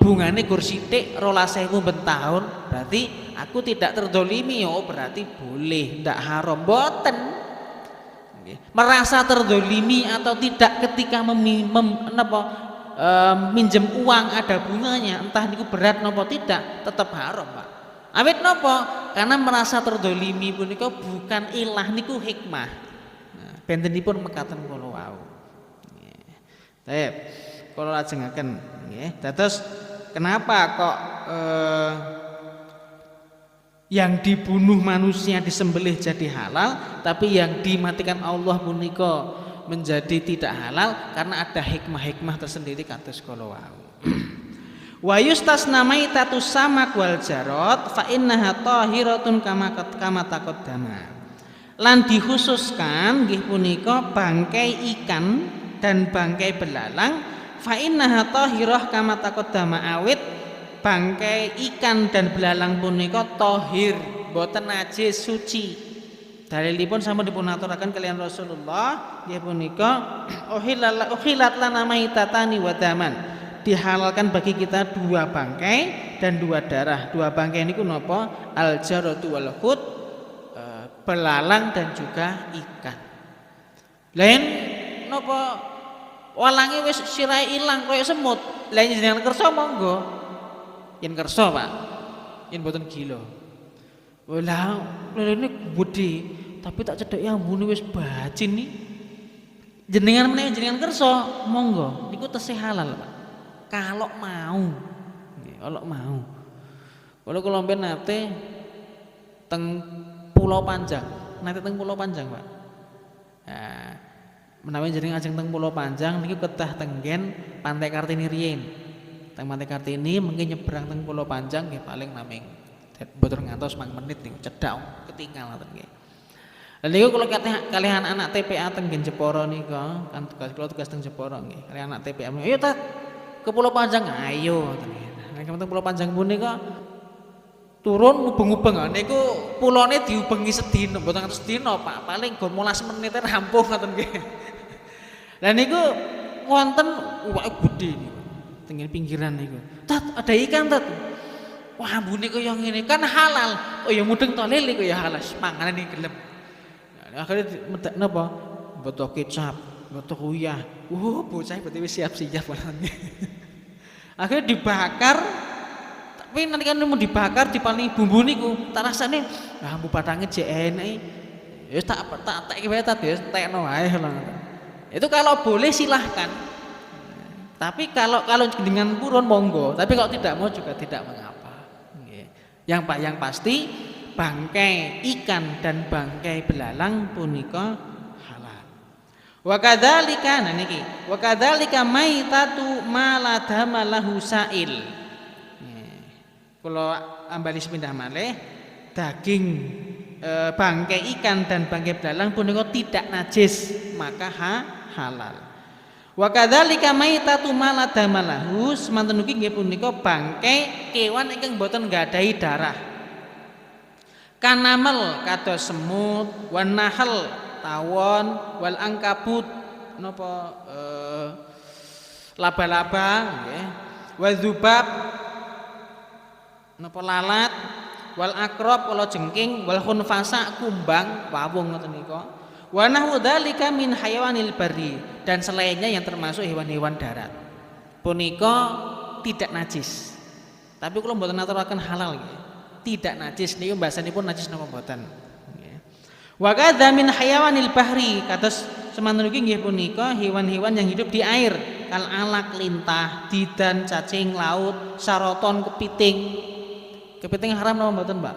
Bungane gur sithik 12.000 ben taun, berarti aku tidak terdzalimi. Oh berarti boleh, ndak haram. Mboten. Merasa terzolimi atau tidak ketika minjem uang ada bunganya, entah niku berat nopo tidak, tetap haram, Pak. Awit nopo? Karena merasa terzolimi punika bukan ilah niku hikmah. Nah, Bentenipun mekaten kula wau. Baik, kula lajengaken nggih. Dados kenapa kok yang dibunuh manusia disembelih jadi halal, tapi yang dimatikan Allah punika menjadi tidak halal karena ada hikmah-hikmah tersendiri kados kala wau. Wa yustasna maitatus samak wal jarad fa innaha tahiratun kama taqaddama. Lan dikhususkan nggih punika bangkai ikan dan bangkai belalang fa innaha tahirah kama taqaddama awit bangkai ikan dan belalang punika tahir, boten najis, suci. Dalilipun sampun dipun aturaken kaliyan Rasulullah nggih punika uhilat lana maitatani wa daman. Dihalalkan bagi kita dua bangkai dan dua darah. Dua bangkai niku napa? Al-jaradu wal hud, belalang dan juga ikan. Lain napa walange wis sirahe ilang kaya semut. Lah jenengan kersa monggo. Yen kersa Pak, yen boten gila. Lah lelene gede, tapi tak cedhek ambune wis bacin nih. Jenengan menawi jenengan kersa, monggo niku tesih halal Pak. Kalau mau. Nggih, kalau mau. Kula mben nate teng Pulau Panjang. Nate teng Pulau Panjang, Pak. Nah, menawi jenengan ajeng teng Pulau Panjang niku kedah tenggen Pantai Kartini riyin. Teng Pantai Kartini mungkin nyebrang teng Pulau Panjang nggih paling naming mboten ngantos 5 menit niku cedhak ketinggal ngoten nggih. Lha niku kula kalihan anak TPA teng Jepara nika kan tugas teng Jepara nggih. Kalihan anak TPA. Ayo ta ke Pulau Panjang ayo ngoten nggih. Nek teng Pulau Panjang punika turun ngubeng-ubeng niku pulone diubengi sedina mboten ngantos sedina Pak. Paling 15 menit rampung ngoten nggih. Lah niku wonten uwake gedhe niku. Tengene pinggiran niku. Tat, ada ikan tat. Wah, ambune kaya ngene kan halal. Oh ya mudeng to lele kaya halal. Mangane gelem. Nah, akhirnya medek napa? Boto kecap, boto uyah. Bocah berarti wis siap-siap banget. Akhirnya dibakar. Tapi nanti kan mau dibakar dipaling bumbu niku, tak rasane ah bu badange jek enek. Ya tak wae tat ya, tekno wae lho. Itu kalau boleh silahkan. Tapi kalau dengan purun monggo, tapi kalau tidak mau juga tidak mengapa. Yang pasti bangkai ikan dan bangkai belalang punika halal. Wa kadzalika niki, wa kadzalika maitatu ma la dama lahu sa'il. Kula ambali sepindah malih daging bangkai ikan dan bangkai belalang punika tidak najis, maka halal. Wa kadzalika maitatu maladamalahu semanten ugi nggih punika bangkai kewan ingkang boten nggadahi darah. Kanamal kados semut, wan nahal tawon, wal angkabut napa laba-laba nggih. Wa dzubab napa lalat, wal akrab kala jengking, wal khunfasa kumbang wawung ngoten nika. Wa nahu dzalika min hayawanil barri dan selainnya yang termasuk hewan-hewan darat. Punika tidak najis. Tapi kula mboten aturaken halal nggih. Tidak najis niku bahasanipun najis napa mboten. Wa kadza min hayawanil bahri kados semanten ugi nggih punika hewan-hewan yang hidup di air, kal alak lintah, didan, cacing laut, saroton, kepiting. Kepiting haram napa mboten, Pak?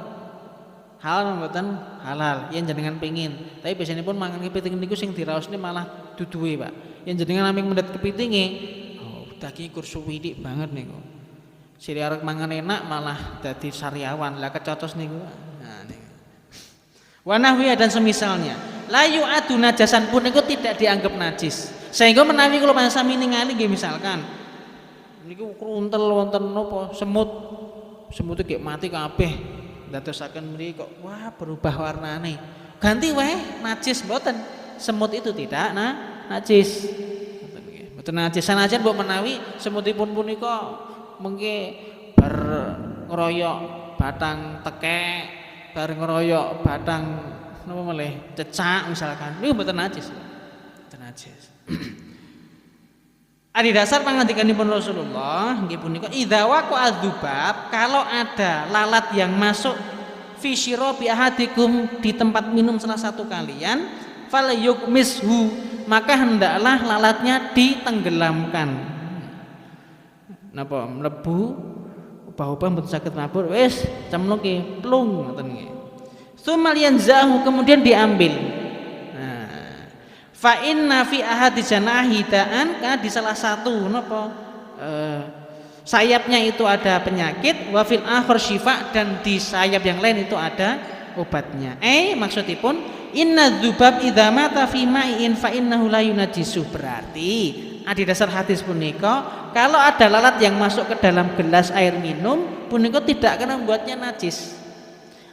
Halal mboten? Halal. Yen jenengan pengin. Tapi biasanya pun mangan kepiting niku sing diraosne malah duduhe, Pak. Yen jenengan naming mendet kepitinge, daging kursuwidik banget niku. Sire arep mangan enak malah dadi sariawan. Lah kecotos niku. Nah niku. Wa nahwiya dan semisalnya. La yu'adu najasan pun niku tidak dianggap najis. Sehingga menawi kula sami ningali nggih misalkan niku kruntel wonten napa semut. Semut iki mati kabeh. Dadosaken mriki kok wah berubah warnane. Ganti wae najis mboten. Semut itu tidak najis. Mboten nggih. Mboten najis sanajan mbok menawi semutipun punika mengke bar ngeroyok batang tekek, bar ngeroyok batang napa meleh cecak misalkan. Niku mboten najis. Mboten najis. Adi dasar pangandikanipun Rasulullah nggih punika idza waqa adzubab, kalau ada lalat yang masuk fi syirabi ahadikum di tempat minum salah satu kalian, falyukmishu, maka hendaklah lalatnya ditenggelamkan. Napa mlebu ubah-ubah mboten saged mabur, wis cemluki plung ngoten nggih. Tsumal yanzahu, kemudian diambil. Nah, fa inna fi ahadi janahi da'an, karena di salah satu napa sayapnya itu ada penyakit, wa fil akhir syifa, dan di sayap yang lain itu ada obatnya. Maksudipun inna dzubab idza mata fi ma'in fa innahu la yunajjisuh, berarti di dasar hadis punika kalau ada lalat yang masuk ke dalam gelas air minum punika tidak akan membuatnya najis.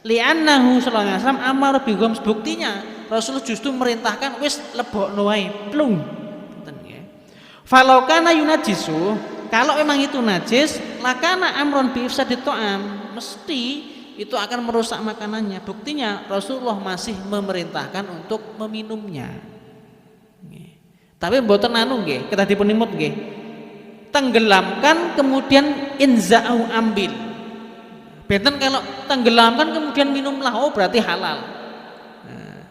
Li'annahu sallallahu alaihi wasallam amar bihum, buktinya Rasulullah justru merintahkan wis lebokno wae plung. Ngoten nggih. Falau kana yunajisu, kalau memang itu najis, lakana amron bi ifsadit ta'am, mesti itu akan merusak makanannya. Buktinya Rasulullah masih memerintahkan untuk meminumnya. Tapi mboten anu nggih, kedah dipun imut nggih. Tenggelamkan kemudian inza'u, ambil. Benten kalau tenggelamkan kemudian minumlah, oh berarti halal. Nah,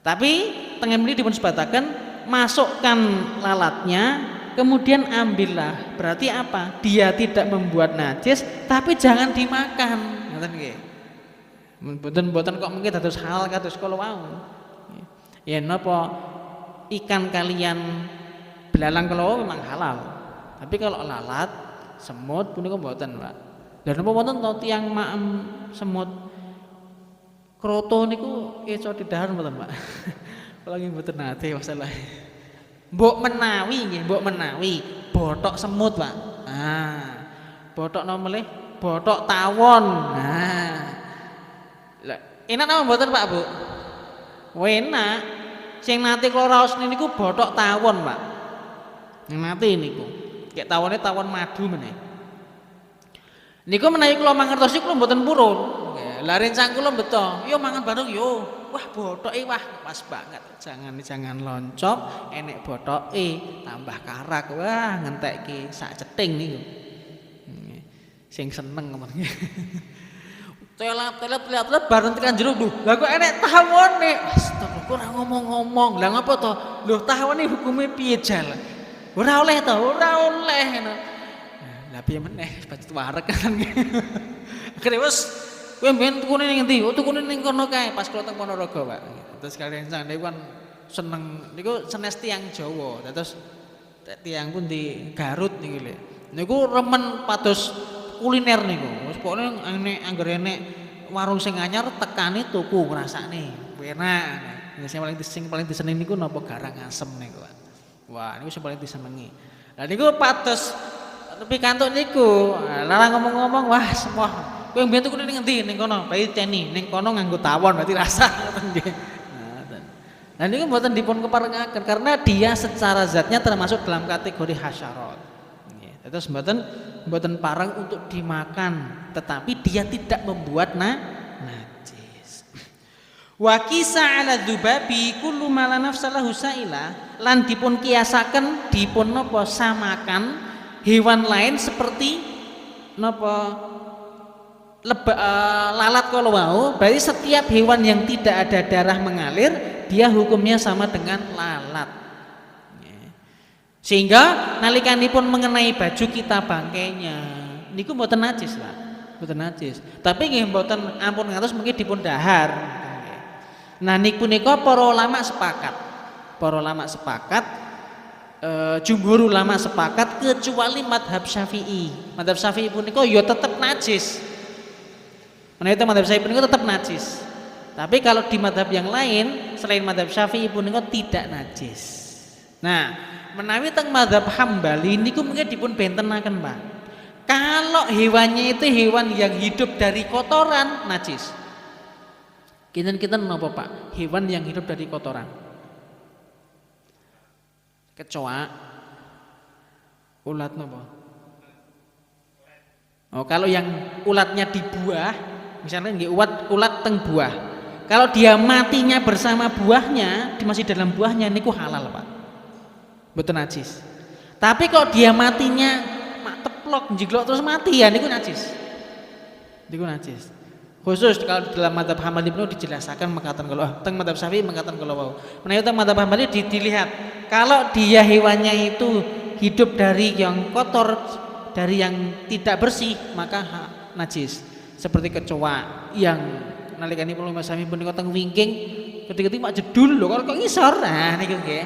tapi tengah ini dipun sebataken masukkan lalatnya kemudian ambillah, berarti apa? Dia tidak membuat najis tapi jangan dimakan. Ngoten nggih. Mboten kok mungkin dados halal kados kala wau. Ya napa ikan kalian belalang kalau memang halal, tapi kalau lalat semut punika mboten, Pak. Lha napa wonten to tiyang maem semut kroto niku iso didhahar mboten, Pak? Kula nggih mboten nate masalah. Mbok menawi nggih, mbok menawi bothok semut, Pak. Bothok napa melih? Bothok tawon. Lah enak napa mboten, Pak, Bu? Enak. Sing nate kula raos niku bothok tawon, Pak. Yang nate niku. Kayak tawone tawon madu meneh. Niku menawi kula mangertosi kula mboten purun. Lah rencang kula beto, yo mangan bareng yo. Wah, bothoke wah pas banget. Jangan loncok, enek bothoke tambah karak. Wah, ngentekke sak cething niku. Sing seneng ngomongnya. Telat bareng tekan jero lho. Lah kok enek tawone. Astagfirullah, ora ngomong-ngomong. Lah ngapa to? Lho tawone hukume piye jal? Ora oleh to, ora oleh ngono. Lah piye meneh bacet wareg kan. Akhire wis kowe mben tukune ning endi? Oh tukune ning kono kae pas kula teng Ponorogo, Pak. Terus kalian sang niku kan seneng niku senes tiyang Jawa. Terus tiyang pun di Garut niku lho. Niku remen pados kuliner niku. Wis pokoke enek anggere enek warung sing anyar tekani tuku ngrasakne. Enak. Sing paling disenengi niku napa garang asem niku, Pak. Wah, niku sing paling disenengi. Lah niku pados tepi kantuk niku. Lah ngomong-ngomong, wah semua kowe mbiyen tuku ning endi? Ning kono, bayi teni. Ning kono nganggo tawon berarti rasa ngoten nggih. Nah niku mboten dipun keparengaken karena dia secara zatnya termasuk dalam kategori hasyarat. Terus mboten parang untuk dimakan, tetapi dia tidak membuat najis. Wa qisa 'ala dzubabi kullu ma la nafsalahu sa'ila, lan dipun kiasaken dipun napa samakan hewan lain seperti napa lalat kalau wau, berarti setiap hewan yang tidak ada darah mengalir dia hukumnya sama dengan lalat. Sehingga nalikanipun mengenai baju kita bangkainya niku mboten najis, Pak. Mboten najis. Tapi nggih mboten ampun ngantos mungkin dipun dahar. Nah niku punika para ulama sepakat. Para ulama sepakat, jumhur ulama sepakat kecuali madhab Syafi'i. Madhab Syafi'i punika ya tetep najis. Menawi itu madhab Syafi'i punika tetep najis. Tapi kalau di madhab yang lain selain madhab Syafi'i punika tidak najis. Nah, menawi teng madhab Hambali niku mungkin dipun bentenaken, Pak. Kalau hewannya itu hewan yang hidup dari kotoran najis. Kinten-kinten napa, Pak? Hewan yang hidup dari kotoran. Kecoa, ulat napa? Oh, kalau yang ulatnya di buah, misalnya nggih ulat teng buah. Kalau dia matinya bersama buahnya, masih dalam buahnya niku halal, Pak. Mboten najis. Tapi kalau dia matinya teplok njiglok terus mati ya niku najis. Niku najis. Khusus kalau dalam madzhab Hambali pun dijelaskan mengatakan kalau teng madzhab Syafi'i mengatakan kalau wau. Menawi teng madzhab Hambali dilihat kalau dia hewannya itu hidup dari yang kotor, dari yang tidak bersih, maka najis. Seperti kecoa yang nalikanipun Mas Sami punika teng wingking ketika mak jedul lho kok ngisor. Nah niku nggih.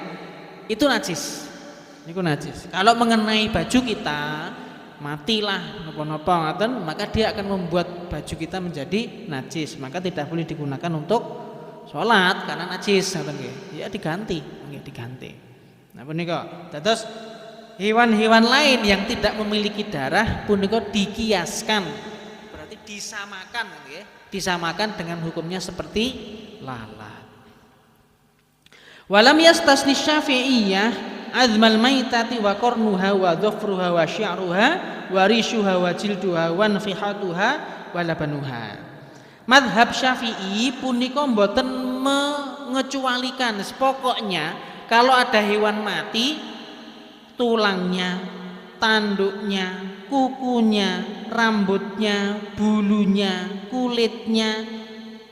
Itu najis. Niku najis. Kalau mengenai baju kita matilah napa-napa ngaten, maka dia akan membuat baju kita menjadi najis, maka tidak boleh digunakan untuk sholat karena najis ngaten nggih. Ya diganti, nggih diganti. Nah punika dados hewan-hewan lain yang tidak memiliki darah punika dikiaskan, berarti disamakan nggih, disamakan dengan hukumnya seperti lalat. Walam yastasni Syafi'iyah azmal maitati wa qarnuha wa dhafruha wa syi'ruha wa rishuha wa jilduha wa nfihatuha wa labanuha. Madhab Syafi'i punika mboten mengecualikan, pokoknya kalau ada hewan mati tulangnya, tanduknya, kukunya, rambutnya, bulunya, kulitnya,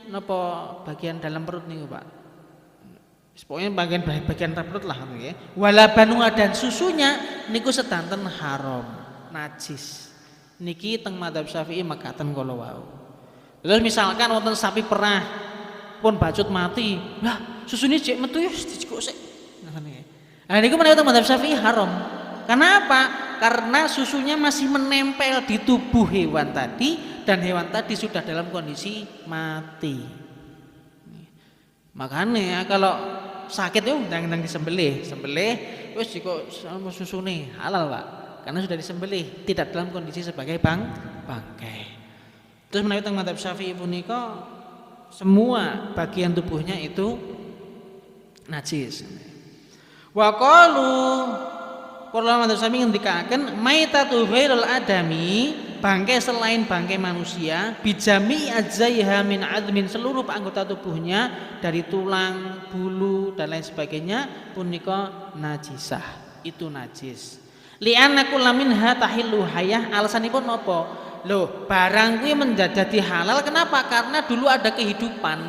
napa bagian dalam perut niku Pak. Pokoknya bagian perut lah ya. Walabanuha dan susunya niku sedanten haram, najis. Niki teng madzhab Syafi'i makaten kala wau. Terus misalkan wonten sapi perah pun bacut mati, lah susune jek metu ya dicekuk sik. Nah niku menawi teng madzhab Syafi'i haram. Karena apa? Karena susunya masih menempel di tubuh hewan tadi dan hewan tadi sudah dalam kondisi mati. Makanya kalau sakit itu jangan disembelih, wis jika susune halal Pak, karena sudah disembelih, tidak dalam kondisi sebagai bangkai. Terus menawi teng madzhab Syafi'i punika semua bagian tubuhnya itu najis. Wa qalu para madzhab Syafi'i ngendikaken maitatu ghairil adami, bangkai selain bangkai manusia, bijami ajzaiha min admin, seluruh anggota tubuhnya dari tulang, bulu dan lain sebagainya punika najisah, itu najis. Li'anna kulla minha tahillu hayah, alasanipun napa? Loh, barang kuwi menjadi halal kenapa? Karena dulu ada kehidupan.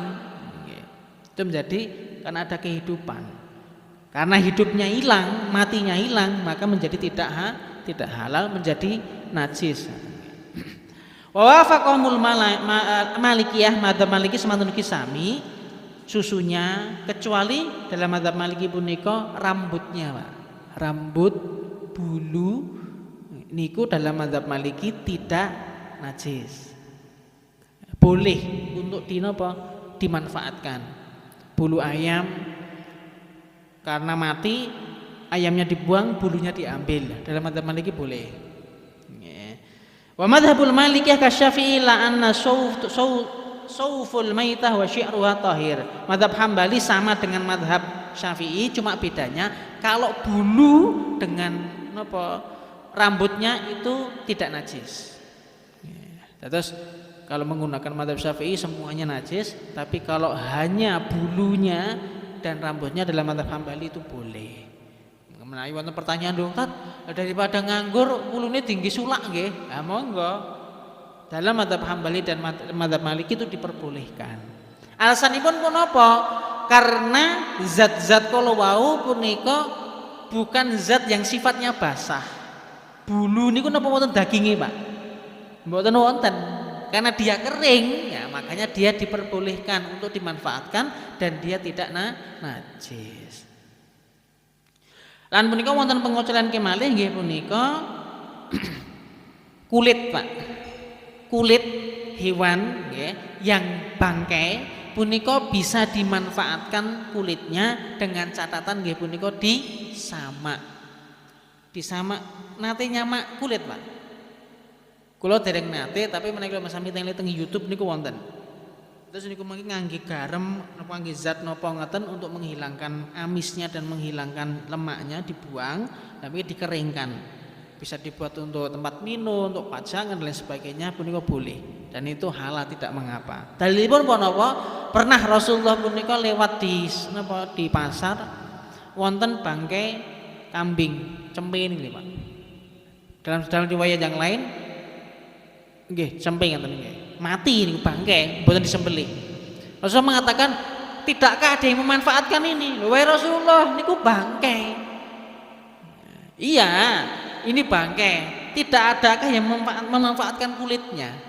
Itu menjadi karena ada kehidupan. Karena hidupnya hilang, matinya hilang, maka menjadi tidak halal, menjadi najis. Wa wafaqahumul Malikiyah, madzhab Maliki semanten kisami susunya, kecuali dalam madzhab Maliki punika rambutnya Pak. Rambut, bulu niku dalam madzhab Maliki tidak najis. Boleh untuk dimanfaatkan. Bulu ayam karena mati, ayamnya dibuang, bulunya diambil. Dalam madzhab Maliki boleh. Wa madhabul Malikiyah kasyafi'i la anna sauful maitah wa syi'ruha tahir. Madhab Hambali sama dengan madhab Syafi'i, cuma bedanya kalau bulu dengan rambutnya itu tidak najis. Terus kalau menggunakan madhab Syafi'i semuanya najis, tapi kalau hanya bulunya dan rambutnya dalam madhab Hambali itu boleh. Menawi wonten pertanyaan dong, Tat, daripada nganggur ulune tinggi sulak nggih. Ah monggo. Dalam madzhab Hambali dan madzhab Maliki itu diperbolehkan. Alasanipun pun apa? Karena zat-zat kala wau punika bukan zat yang sifatnya basah. Bulu niku napa wonten daginge, Pak? Mboten wonten. Karena dia kering, ya makanya dia diperbolehkan untuk dimanfaatkan dan dia tidak najis. Lan punika wonten pengocelan kemalih nggih punika kulit Pak. Kulit hewan nggih yang bangkai punika bisa dimanfaatkan kulitnya dengan catatan nggih punika disamak. Disamak nate nyamak kulit Pak. Kula dereng nate tapi menawi Mas Sami teng YouTube niku wonten. Terus niku mungkin ngangge garam napa ngangge zat napa ngaten untuk menghilangkan amisnya dan menghilangkan lemaknya dibuang tapi dikeringkan. Bisa dibuat untuk tempat minum, untuk pajangan dan lain sebagainya punika boleh dan itu halal tidak mengapa. Dalilipun napa? Pernah Rasulullah punika lewat di pasar wonten bangkai kambing cempe ini Pak. Dalam riwayat yang lain nggih cempe ngaten nggih. mati niku bangkai, mboten disembelih. Rasulullah mengatakan, tidakkah ada yang memanfaatkan ini? Wahai Rasulullah, niku bangkai. Iya, ini bangkai. Tidak adakah yang memanfaatkan kulitnya?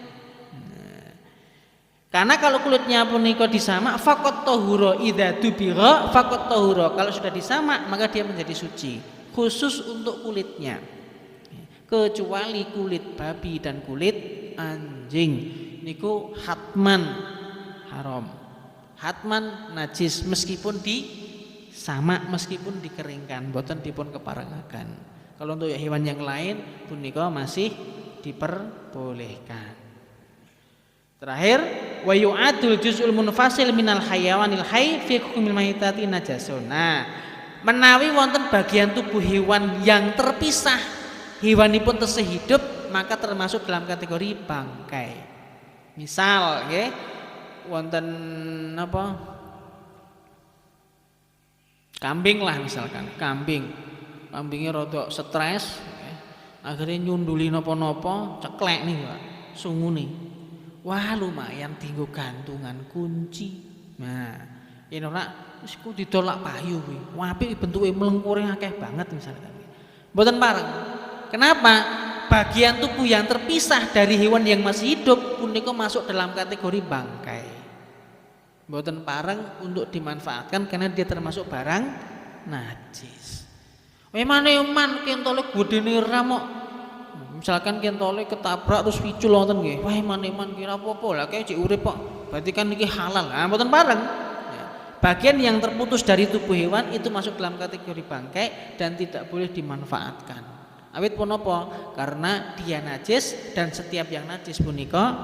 Karena kalau kulitnya punika disamak, faqat tahura, idza dubira faqat tahura. Kalau sudah disamak maka dia menjadi suci. Khusus untuk kulitnya. Kecuali kulit babi dan kulit anjing. Niku hatman haram. Hatman najis meskipun disamak, meskipun dikeringkan, boten dipun keparengaken. Kalau untuk hewan yang lain punika masih diperbolehkan. Terakhir, wa yu'adul juz'ul munfasil minal hayawanil hayy fi hukmil maitati najasun. Nah, menawi wonten bagian tubuh hewan yang terpisah, hewanipun tesih hidup, maka termasuk dalam kategori bangkai. Misal, nggih, wonten apa? Kambing lah misalkan, kambingnya rodok stres, akhirnya nyunduli napa-napa, ceklek nih Pak, sungune. Wah lumayan tinggo gantungan kunci. Nah, yen ora wis ku didolak payu kuwi. Apik bentuke mlengkure akeh banget misalkan. Mboten pareng. Kenapa? Bagian tubuh yang terpisah dari hewan yang masih hidup punika masuk dalam kategori bangkai. Mboten pareng untuk dimanfaatkan karena dia termasuk barang najis. Memane man kentole gedene ramok. Misalkan kentole ketabrak terus picul wonten nggih. Wah man-man kira apa-apa lah kayak cek urip kok. Berarti kan niki halal. Nah, mboten bareng. Ya. Bagian yang terputus dari tubuh hewan itu masuk dalam kategori bangkai dan tidak boleh dimanfaatkan. Awit pun apa? Karena dia najis dan setiap yang najis punika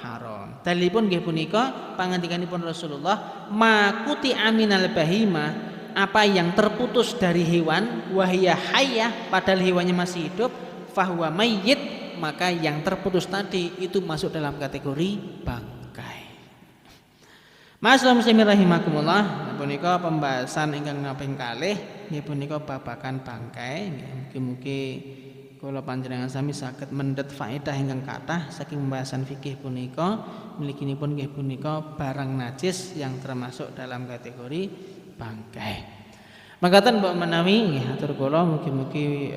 haram. Dalilipun nggih punika pangandikanipun Rasulullah, makuti aminal bahima, apa yang terputus dari hewan wahya hayyah padahal hewannya masih hidup, fahuwa mayyit, maka yang terputus tadi itu masuk dalam kategori bangkai. Ma'asyiral muslimin rahimakumullah, punika pembahasan ingkang kaping kalih nggih punika babagan bangkai. Mugi-mugi kula panjenengan sami saged mendhet faedah ingkang kathah saking pembahasan fikih punika. Mliginipun nggih punika barang najis yang termasuk dalam kategori bangkai. Mangkaten mbok menawi nggih atur kula mugi-mugi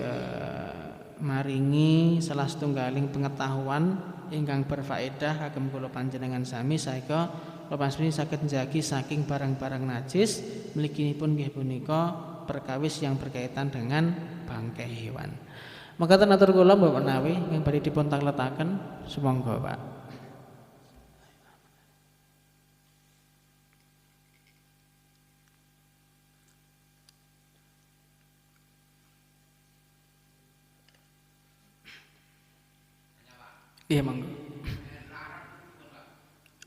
maringi salah setunggaling pengetahuan ingkang berfaedah kagem kula panjenengan sami saeka kula panjenengan saged njagi saking barang-barang najis mliginipun nggih punika perkawis yang berkaitan dengan bangkai hewan. Mangkaten atur kula mbok menawi ingkang badhe dipun takletaken sumangga Pak. Iya monggo.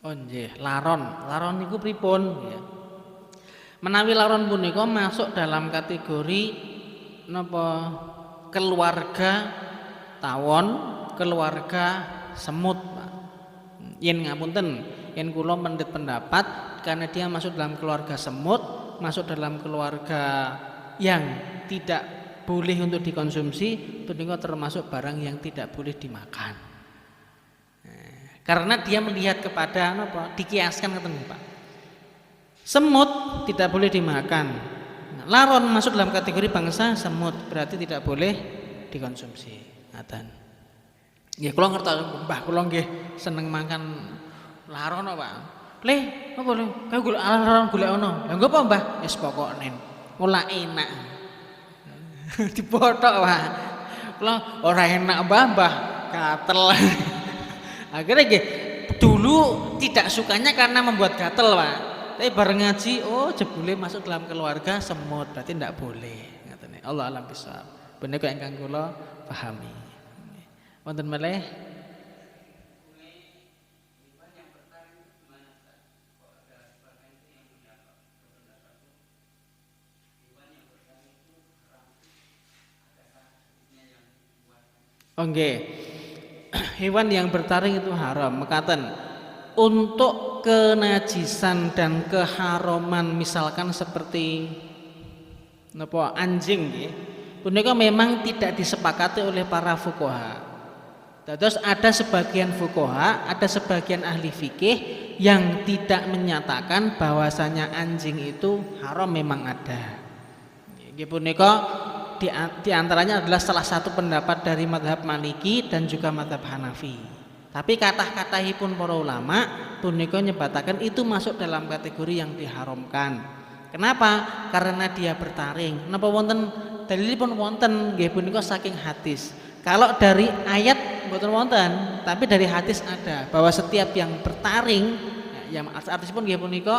Oh nggih, laron. Laron niku pripun ya. Menawi laron punika masuk dalam kategori napa keluarga tawon, keluarga semut, Pak. Yen ngapunten, yen kula mendhet pendapat karena dia masuk dalam keluarga semut, masuk dalam keluarga yang tidak boleh untuk dikonsumsi, punika termasuk barang yang tidak boleh dimakan. Karena dia melihat kepada apa? Dikiaskan ketemu Pak. Semut tidak boleh dimakan. Laron masuk dalam kategori bangsa semut, berarti tidak boleh dikonsumsi. Ngaten. Nggih kula ngertos Mbah kula nggih seneng makan laron Pak. Leh, apa lho? Kae golek laron golek ono. Lah nggo apa Mbah? Wis pokokne ora enak. Dipothok Pak. Kula ora enak Mbah, gatel. Akhirnya nggih dulu tidak sukanya karena membuat gatel Pak. Tapi bareng ngaji, oh jebule masuk dalam keluarga semut, berarti tidak boleh. Ngatene. Allah alam bisawab. Benika ingkang kula pahami. Wonten malih? Oh nggih. Hewan yang bertaring itu haram. Mekaten untuk kenajisan dan keharaman misalkan seperti napa anjing nggih. Punika memang tidak disepakati oleh para fuqaha. Terus ada sebagian fuqaha, ada sebagian ahli fikih yang tidak menyatakan bahwasanya anjing itu haram, memang ada. Nggih punika di antaranya adalah salah satu pendapat dari mazhab Maliki dan juga mazhab Hanafi. Tapi kathah-kathahipun para ulama punika nyebataken itu masuk dalam kategori yang diharamkan. Kenapa? Karena dia bertaring. Napa wonten dalilipun wonten nggih punika saking hadis. Kalau dari ayat mboten wonten, tapi dari hadis ada bahwa setiap yang bertaring, yang artisipun nggih punika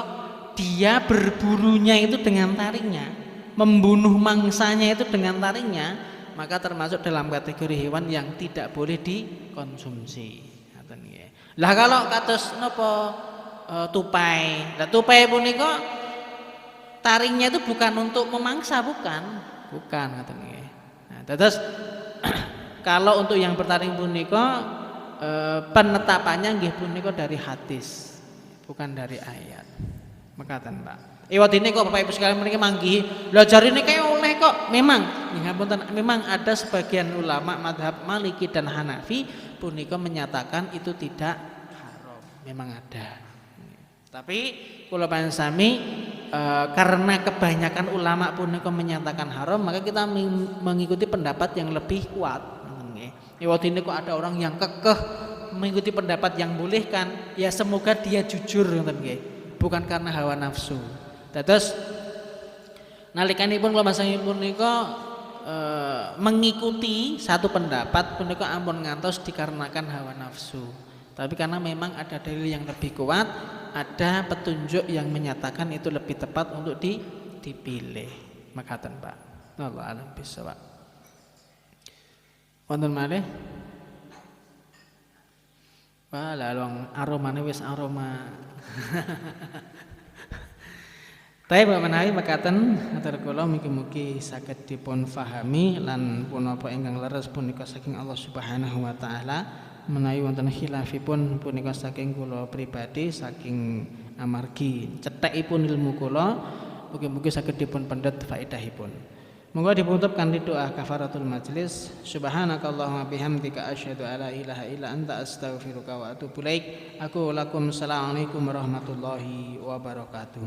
dia berburunya itu dengan taringnya, membunuh mangsanya itu dengan taringnya, maka termasuk dalam kategori hewan yang tidak boleh dikonsumsi. Ngoten nggih. Lah kalau kados napa tupai. Lah tupai punika taringnya itu bukan untuk memangsa, bukan ngoten nggih. Nah, terus kalau untuk yang bertaring punika penetapannya nggih punika dari hadis, bukan dari ayat. Mekaten, Pak. Ewadine kok Bapak Ibu sekalian mriki manggihi. Lah jarine kae oleh kok. Memang nggih ngapunten, memang ada sebagian ulama mazhab Maliki dan Hanafi punika menyatakan itu tidak haram. Memang ada. Tapi kula panjenengan sami karena kebanyakan ulama punika menyatakan haram, maka kita mengikuti pendapat yang lebih kuat. Ewadine kok ada orang yang kekeh mengikuti pendapat yang bolehkan, ya semoga dia jujur ngoten nggih, bukan karena hawa nafsu. Terus nalikanipun kula masangipun punika mengikuti satu pendapat punika ampun ngantos dikarenakan hawa nafsu. Tapi karena memang ada dalil yang lebih kuat, ada petunjuk yang menyatakan itu lebih tepat untuk dipilih. Makaten, Pak. Wallahu a'lam bishawab. Wonten malih? Wah, lalong aromane wis aroma. Tapi menawi mekaten atur kula mugi-mugi saged dipun fahami lan punapa ingkang leres punika saking Allah Subhanahu wa taala, menawi wonten khilafipun punika saking kula pribadi, saking amargi cethekipun ilmu kula, mugi-mugi saged dipun pendhet faedahipun. Monggo ditutup kanthi doa kafaratul majlis. Subhanakallahumma bihamdika asyhadu alla ilaha illa anta astaghfiruka wa atubu ilaik. Aku lakum assalamualaikum warahmatullahi wabarakatuh.